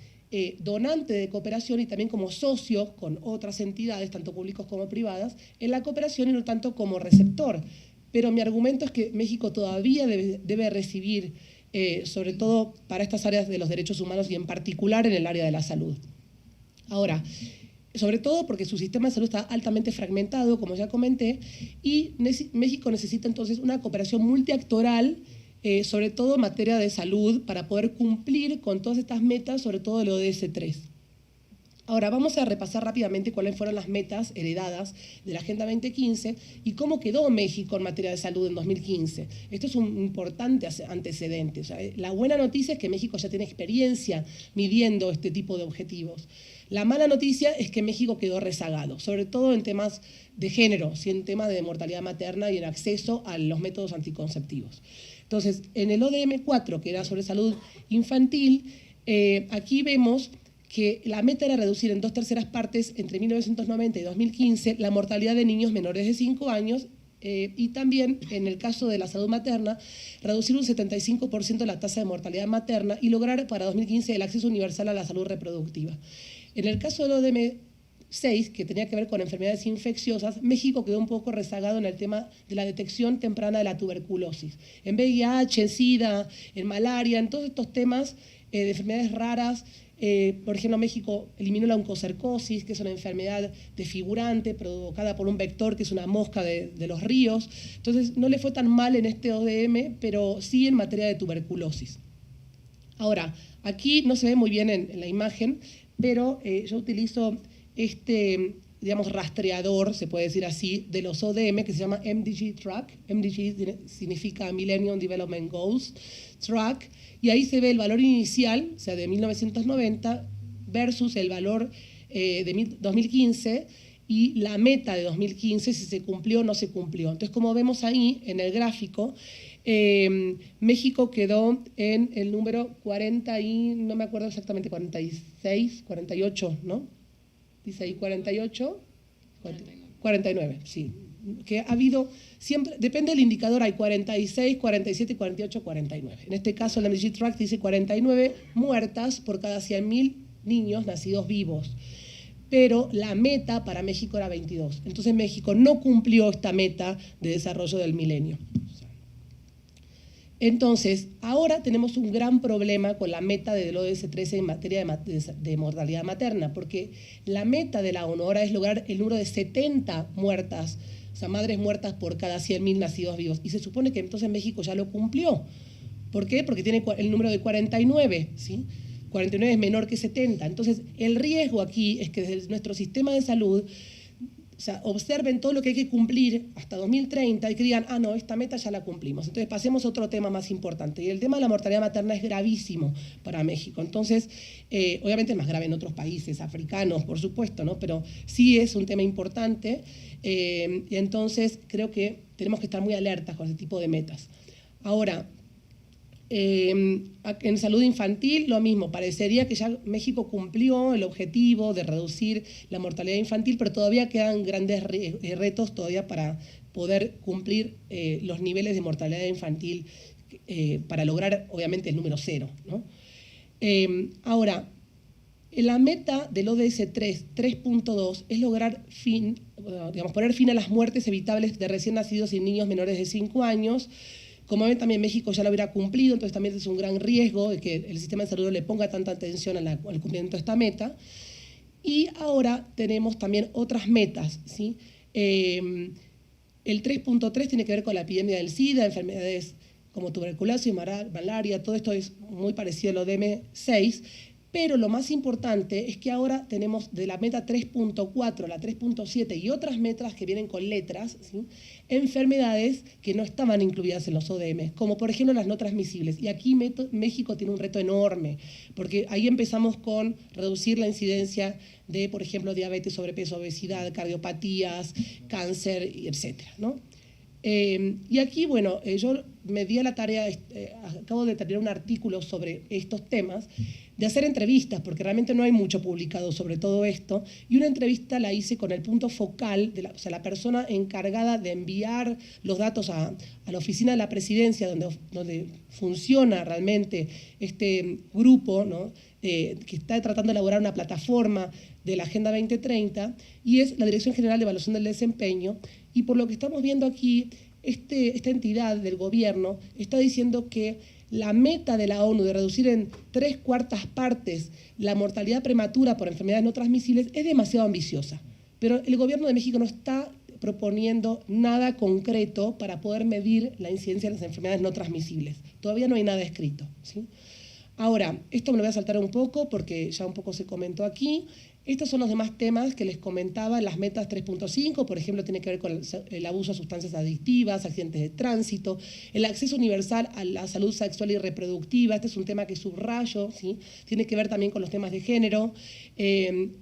D: donante de cooperación y también como socio con otras entidades, tanto públicas como privadas, en la cooperación y no tanto como receptor. Pero mi argumento es que México todavía debe recibir, sobre todo para estas áreas de los derechos humanos y en particular en el área de la salud. Ahora, sobre todo porque su sistema de salud está altamente fragmentado, como ya comenté, y México necesita entonces una cooperación multiactoral, sobre todo en materia de salud, para poder cumplir con todas estas metas, sobre todo del ODS 3. Ahora, vamos a repasar rápidamente cuáles fueron las metas heredadas de la Agenda 2015 y cómo quedó México en materia de salud en 2015. Esto es un importante antecedente. O sea, la buena noticia es que México ya tiene experiencia midiendo este tipo de objetivos. La mala noticia es que México quedó rezagado, sobre todo en temas de género, ¿sí? En temas de mortalidad materna y en acceso a los métodos anticonceptivos. Entonces, en el ODM 4, que era sobre salud infantil, aquí vemos que la meta era reducir en 2/3 partes entre 1990 y 2015 la mortalidad de niños menores de 5 años y también, en el caso de la salud materna, reducir un 75% la tasa de mortalidad materna y lograr para 2015 el acceso universal a la salud reproductiva. En el caso del ODM 6, que tenía que ver con enfermedades infecciosas, México quedó un poco rezagado en el tema de la detección temprana de la tuberculosis. En VIH, en SIDA, en malaria, en todos estos temas de enfermedades raras. Por ejemplo, México eliminó la oncocercosis, que es una enfermedad desfigurante provocada por un vector que es una mosca de los ríos. Entonces, no le fue tan mal en este ODM, pero sí en materia de tuberculosis. Ahora, aquí no se ve muy bien en la imagen, pero yo utilizo digamos, rastreador, se puede decir así, de los ODM, que se llama MDG Track. MDG significa Millennium Development Goals Track, y ahí se ve el valor inicial, o sea, de 1990, versus el valor de 2015, y la meta de 2015, si se cumplió o no se cumplió. Entonces, como vemos ahí en el gráfico, México quedó en el número 40 y, no me acuerdo exactamente, 46, 48, ¿no? Dice ahí 48, 49, sí. que ha habido siempre, depende del indicador, hay 46, 47, 48, 49. En este caso, la MDG Track dice 49 muertas por cada 100.000 niños nacidos vivos. Pero la meta para México era 22. Entonces México no cumplió esta meta de desarrollo del milenio. Entonces, ahora tenemos un gran problema con la meta del ODS 13 en materia de mortalidad materna, porque la meta de la ONU ahora es lograr el número de 70 muertas, o sea, madres muertas por cada 100.000 nacidos vivos. Y se supone que entonces México ya lo cumplió. ¿Por qué? Porque tiene el número de 49, ¿sí? 49 es menor que 70. Entonces, el riesgo aquí es que desde nuestro sistema de salud, o sea, observen todo lo que hay que cumplir hasta 2030 y que digan, no, esta meta ya la cumplimos. Entonces, pasemos a otro tema más importante. Y el tema de la mortalidad materna es gravísimo para México. Entonces, obviamente es más grave en otros países africanos, por supuesto, ¿no? Pero sí es un tema importante. Y entonces, creo que tenemos que estar muy alertas con ese tipo de metas. Ahora, en salud infantil, lo mismo, parecería que ya México cumplió el objetivo de reducir la mortalidad infantil, pero todavía quedan grandes retos todavía para poder cumplir los niveles de mortalidad infantil para lograr, obviamente, el número 0, ¿no? Ahora, la meta del ODS 3.2 es lograr poner fin a las muertes evitables de recién nacidos y niños menores de 5 años. Como ven, también México ya lo hubiera cumplido, entonces también es un gran riesgo de que el sistema de salud no le ponga tanta atención al cumplimiento de esta meta. Y ahora tenemos también otras metas, ¿sí? El 3.3 tiene que ver con la epidemia del SIDA, enfermedades como tuberculosis, malaria, todo esto es muy parecido al ODM 6, pero lo más importante es que ahora tenemos de la meta 3.4, la 3.7 y otras metas que vienen con letras, ¿sí? Enfermedades que no estaban incluidas en los ODM, como por ejemplo las no transmisibles. Y aquí México tiene un reto enorme, porque ahí empezamos con reducir la incidencia de, por ejemplo, diabetes, sobrepeso, obesidad, cardiopatías, cáncer, etcétera, ¿no? Y aquí, bueno, yo me di a la tarea, acabo de terminar un artículo sobre estos temas, de hacer entrevistas, porque realmente no hay mucho publicado sobre todo esto, y una entrevista la hice con el punto focal, o sea, la persona encargada de enviar los datos a la oficina de la presidencia, donde funciona realmente este grupo, ¿no? Que está tratando de elaborar una plataforma de la Agenda 2030, y es la Dirección General de Evaluación del Desempeño, y por lo que estamos viendo aquí, esta entidad del gobierno está diciendo que la meta de la ONU de reducir en 3/4 partes la mortalidad prematura por enfermedades no transmisibles es demasiado ambiciosa. Pero el gobierno de México no está proponiendo nada concreto para poder medir la incidencia de las enfermedades no transmisibles. Todavía no hay nada escrito, ¿sí? Ahora, esto me lo voy a saltar un poco porque ya un poco se comentó aquí. Estos son los demás temas que les comentaba, las metas 3.5, por ejemplo, tiene que ver con el abuso de sustancias adictivas, accidentes de tránsito, el acceso universal a la salud sexual y reproductiva, este es un tema que subrayo, ¿sí? Tiene que ver también con los temas de género.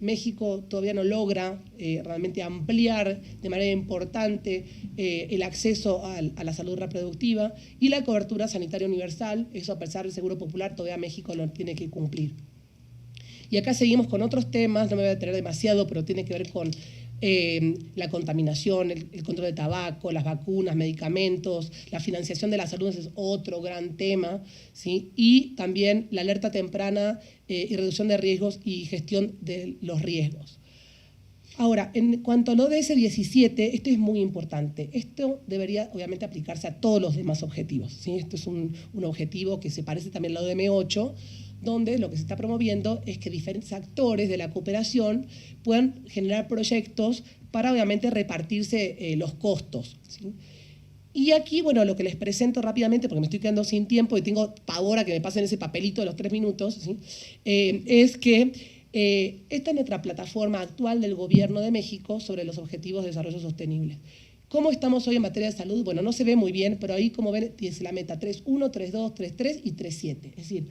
D: México todavía no logra realmente ampliar de manera importante el acceso a la salud reproductiva y la cobertura sanitaria universal, eso a pesar del Seguro Popular, todavía México lo tiene que cumplir. Y acá seguimos con otros temas, no me voy a detener demasiado, pero tiene que ver con la contaminación, el control de tabaco, las vacunas, medicamentos, la financiación de la salud, ese es otro gran tema, ¿sí? Y también la alerta temprana y reducción de riesgos y gestión de los riesgos. Ahora, en cuanto al ODS 17, esto es muy importante. Esto debería, obviamente, aplicarse a todos los demás objetivos, ¿sí? Esto es un objetivo que se parece también al ODM 8, donde lo que se está promoviendo es que diferentes actores de la cooperación puedan generar proyectos para, obviamente, repartirse los costos, ¿sí? Y aquí, bueno, lo que les presento rápidamente, porque me estoy quedando sin tiempo y tengo pavor a que me pasen ese papelito de los 3 minutos, ¿sí? Es que esta es nuestra plataforma actual del Gobierno de México sobre los Objetivos de Desarrollo Sostenible. ¿Cómo estamos hoy en materia de salud? Bueno, no se ve muy bien, pero ahí, como ven, tiene la meta 3.1, 3.2, 3.3 y 3.7. Es decir,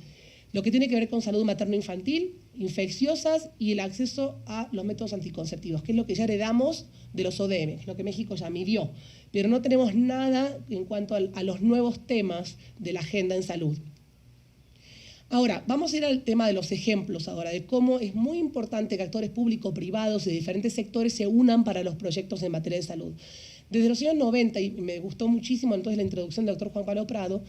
D: lo que tiene que ver con salud materno-infantil, infecciosas y el acceso a los métodos anticonceptivos, que es lo que ya heredamos de los ODM, que es lo que México ya midió. Pero no tenemos nada en cuanto a los nuevos temas de la agenda en salud. Ahora, vamos a ir al tema de los ejemplos ahora, de cómo es muy importante que actores públicos, privados y de diferentes sectores se unan para los proyectos en materia de salud. Desde los años 90, y me gustó muchísimo entonces la introducción del doctor Juan Pablo Prado,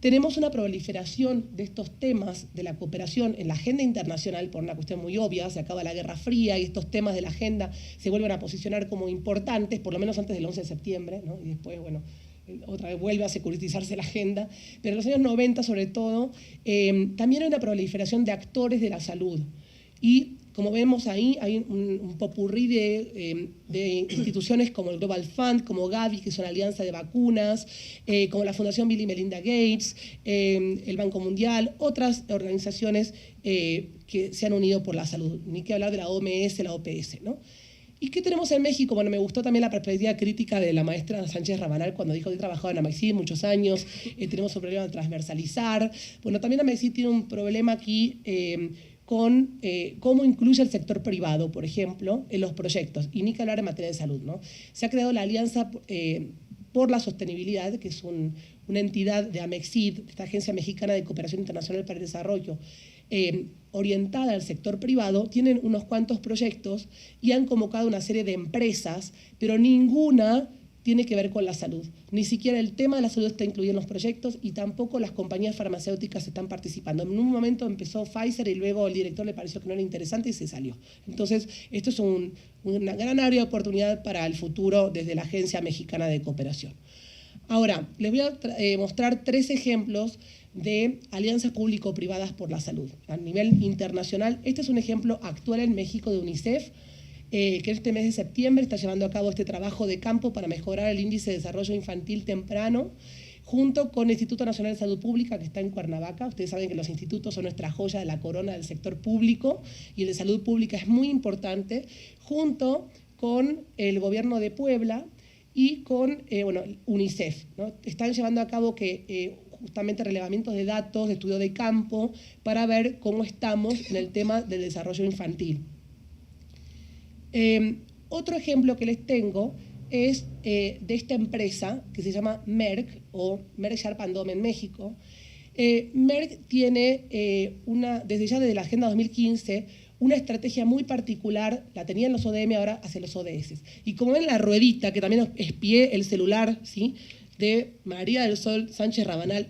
D: tenemos una proliferación de estos temas de la cooperación en la agenda internacional por una cuestión muy obvia. Se acaba la Guerra Fría y estos temas de la agenda se vuelven a posicionar como importantes, por lo menos antes del 11 de septiembre, ¿no? Y después, bueno, otra vez vuelve a securitizarse la agenda. Pero en los años 90, sobre todo, también hay una proliferación de actores de la salud. Y como vemos ahí, hay un popurrí de instituciones como el Global Fund, como Gavi, que es una alianza de vacunas, como la Fundación Bill y Melinda Gates, el Banco Mundial, otras organizaciones que se han unido por la salud. Ni que hablar de la OMS, la OPS, ¿no? ¿Y qué tenemos en México? Bueno, me gustó también la perspectiva crítica de la maestra Sánchez Rabanal cuando dijo que he trabajado en Amexid muchos años, tenemos un problema de transversalizar. Bueno, también Amexid tiene un problema aquí con cómo incluye el sector privado, por ejemplo, en los proyectos, y ni que hablar en materia de salud, ¿no? Se ha creado la Alianza por la Sostenibilidad, que es una entidad de Amexid, esta Agencia Mexicana de Cooperación Internacional para el Desarrollo, orientada al sector privado. Tienen unos cuantos proyectos y han convocado una serie de empresas, pero ninguna tiene que ver con la salud. Ni siquiera el tema de la salud está incluido en los proyectos y tampoco las compañías farmacéuticas están participando. En un momento empezó Pfizer y luego el director le pareció que no era interesante y se salió. Entonces, esto es una gran área de oportunidad para el futuro desde la Agencia Mexicana de Cooperación. Ahora, les voy a mostrar 3 ejemplos de alianzas público-privadas por la salud. A nivel internacional, este es un ejemplo actual en México de UNICEF, que este mes de septiembre está llevando a cabo este trabajo de campo para mejorar el índice de desarrollo infantil temprano, junto con el Instituto Nacional de Salud Pública, que está en Cuernavaca. Ustedes saben que los institutos son nuestra joya de la corona del sector público, y el de salud pública es muy importante, junto con el gobierno de Puebla y con UNICEF, ¿no? Están llevando a cabo justamente relevamientos de datos, de estudio de campo, para ver cómo estamos en el tema del desarrollo infantil. Otro ejemplo que les tengo es de esta empresa que se llama Merck, o Merck Sharp & Dohme en México. Merck tiene desde la Agenda 2015 una estrategia muy particular, la tenía en los ODM, ahora hacia los ODS. Y como ven la ruedita, que también espié el celular, ¿sí?, de María del Sol Sánchez Rabanal,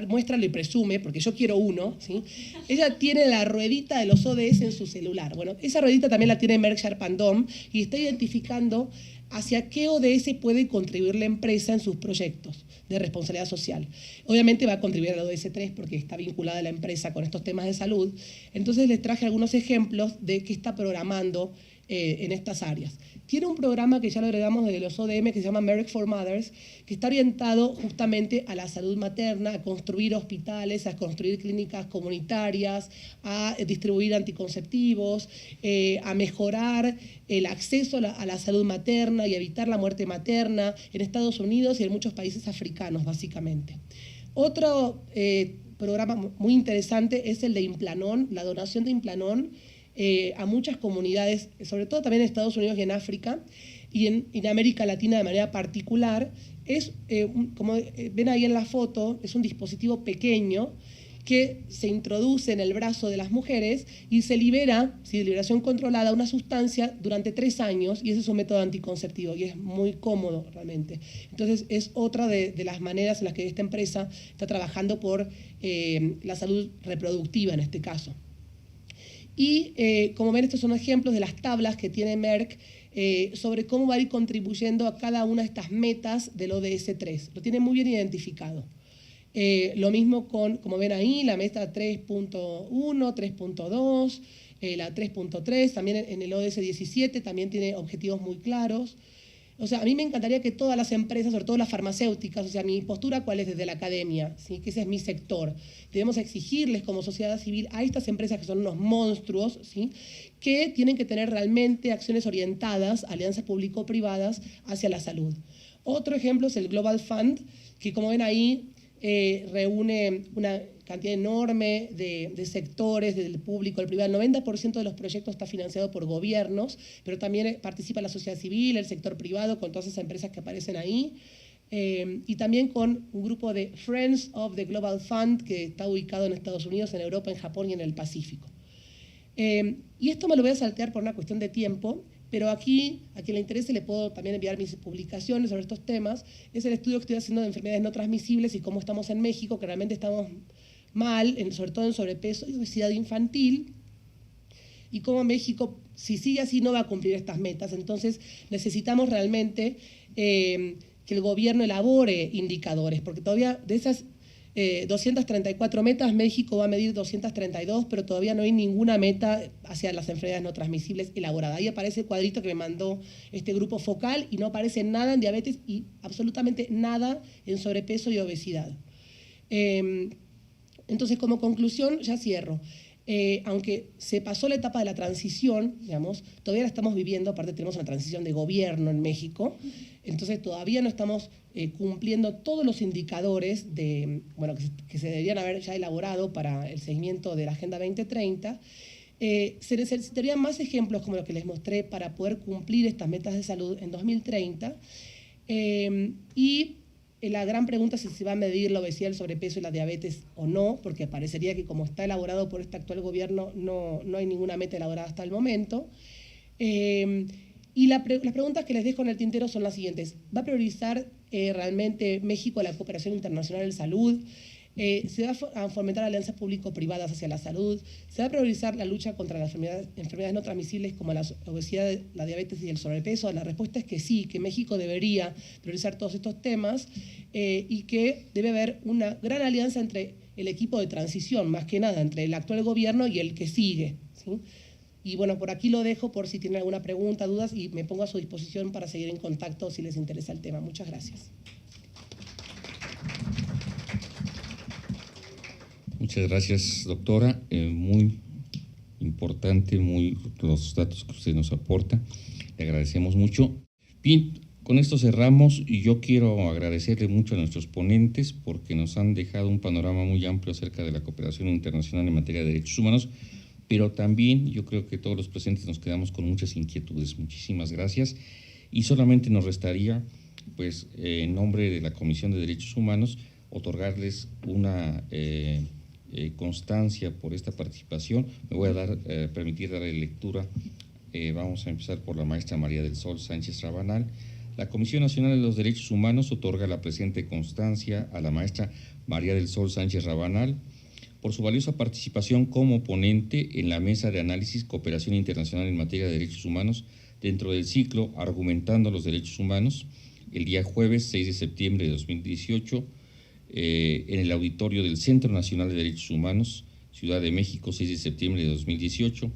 D: muéstralo y presume, porque yo quiero uno, ¿sí? Ella tiene la ruedita de los ODS en su celular. Bueno, esa ruedita también la tiene Merck Sharp & Dohme y está identificando hacia qué ODS puede contribuir la empresa en sus proyectos de responsabilidad social. Obviamente va a contribuir al ODS 3 porque está vinculada la empresa con estos temas de salud. Entonces les traje algunos ejemplos de qué está programando en estas áreas. Tiene un programa que ya lo agregamos desde los ODM que se llama Merck for Mothers, que está orientado justamente a la salud materna, a construir hospitales, a construir clínicas comunitarias, a distribuir anticonceptivos, a mejorar el acceso a la salud materna y evitar la muerte materna en Estados Unidos y en muchos países africanos, básicamente. Otro programa muy interesante es el de Implanon, la donación de Implanon a muchas comunidades, sobre todo también en Estados Unidos y en África, y en América Latina de manera particular. Es, como ven ahí en la foto, es un dispositivo pequeño que se introduce en el brazo de las mujeres y se libera, de liberación controlada, una sustancia durante 3 años, y ese es un método anticonceptivo y es muy cómodo realmente. Entonces es otra de las maneras en las que esta empresa está trabajando por la salud reproductiva en este caso. Y como ven, estos son ejemplos de las tablas que tiene Merck sobre cómo va a ir contribuyendo a cada una de estas metas del ODS 3. Lo tiene muy bien identificado. Lo mismo como ven ahí, la meta 3.1, 3.2, la 3.3, también en el ODS 17 también tiene objetivos muy claros. O sea, a mí me encantaría que todas las empresas, sobre todo las farmacéuticas, o sea, mi postura cuál es desde la academia, ¿sí?, que ese es mi sector. Debemos exigirles como sociedad civil a estas empresas que son unos monstruos, ¿sí?, que tienen que tener realmente acciones orientadas, alianzas público-privadas hacia la salud. Otro ejemplo es el Global Fund, que como ven ahí reúne una cantidad enorme de sectores, del público, del privado. El 90% de los proyectos está financiado por gobiernos, pero también participa la sociedad civil, el sector privado, con todas esas empresas que aparecen ahí, y también con un grupo de Friends of the Global Fund que está ubicado en Estados Unidos, en Europa, en Japón y en el Pacífico. Y esto me lo voy a saltear por una cuestión de tiempo, Pero aquí, a quien le interese, le puedo también enviar mis publicaciones sobre estos temas. Es el estudio que estoy haciendo de enfermedades no transmisibles y cómo estamos en México, que realmente estamos mal, sobre todo en sobrepeso y obesidad infantil, y cómo México, si sigue así, no va a cumplir estas metas. Entonces, necesitamos realmente que el gobierno elabore indicadores, porque todavía de esas 234 metas, México va a medir 232, pero todavía no hay ninguna meta hacia las enfermedades no transmisibles elaborada. Ahí aparece el cuadrito que me mandó este grupo focal y no aparece nada en diabetes y absolutamente nada en sobrepeso y obesidad. Entonces, como conclusión, ya cierro. Aunque se pasó la etapa de la transición, digamos, todavía la estamos viviendo, aparte tenemos una transición de gobierno en México, entonces todavía no estamos cumpliendo todos los indicadores que se deberían haber ya elaborado para el seguimiento de la Agenda 2030. Se necesitarían más ejemplos como los que les mostré para poder cumplir estas metas de salud en 2030. Y la gran pregunta es si se va a medir la obesidad, el sobrepeso y la diabetes o no, porque parecería que como está elaborado por este actual gobierno no hay ninguna meta elaborada hasta el momento. Y las preguntas que les dejo en el tintero son las siguientes. ¿Va a priorizar realmente México la cooperación internacional en salud? ¿Se va a fomentar alianzas público-privadas hacia la salud? ¿Se va a priorizar la lucha contra las enfermedades no transmisibles como la obesidad, la diabetes y el sobrepeso? La respuesta es que sí, que México debería priorizar todos estos temas y que debe haber una gran alianza entre el equipo de transición, más que nada, entre el actual gobierno y el que sigue, ¿sí? Y bueno, por aquí lo dejo por si tienen alguna pregunta, dudas, y me pongo a su disposición para seguir en contacto si les interesa el tema. Muchas gracias.
A: Muchas gracias, doctora. Muy importante, los datos que usted nos aporta. Le agradecemos mucho. Bien, con esto cerramos y yo quiero agradecerle mucho a nuestros ponentes porque nos han dejado un panorama muy amplio acerca de la cooperación internacional en materia de derechos humanos, pero también yo creo que todos los presentes nos quedamos con muchas inquietudes. Muchísimas gracias. Y solamente nos restaría, pues, en nombre de la Comisión de Derechos Humanos, otorgarles una constancia por esta participación. Me voy a permitir darle lectura. Vamos a empezar por la maestra María del Sol Sánchez Rabanal. La Comisión Nacional de los Derechos Humanos otorga la presente constancia a la maestra María del Sol Sánchez Rabanal por su valiosa participación como ponente en la Mesa de Análisis Cooperación Internacional en materia de derechos humanos dentro del ciclo Argumentando los Derechos Humanos, el día jueves 6 de septiembre de 2018, en el auditorio del Centro Nacional de Derechos Humanos, Ciudad de México, 6 de septiembre de 2018.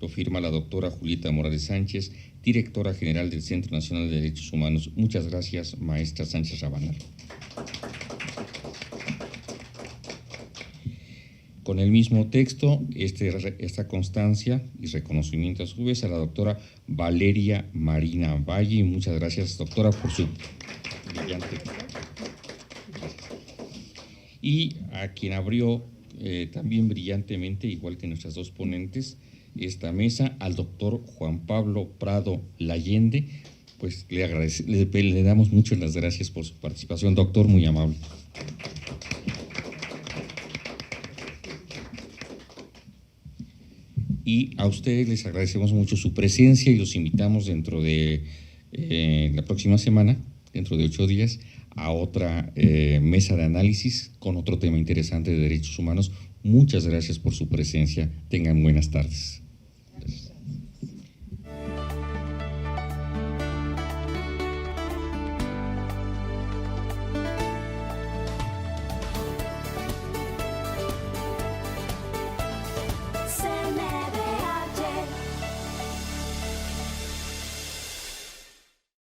A: Lo firma la doctora Julieta Morales Sánchez, directora general del Centro Nacional de Derechos Humanos. Muchas gracias, maestra Sánchez Rabanal. Con el mismo texto, esta constancia y reconocimiento a su vez a la doctora Valeria Marina Valle. Muchas gracias, doctora, por su brillante. Y a quien abrió también brillantemente, igual que nuestras dos ponentes, esta mesa, al doctor Juan Pablo Prado Layende, pues le damos muchas las gracias por su participación, doctor, muy amable. Y a ustedes les agradecemos mucho su presencia y los invitamos dentro de la próxima semana, dentro de 8 días, a otra mesa de análisis con otro tema interesante de derechos humanos. Muchas gracias por su presencia. Tengan buenas tardes.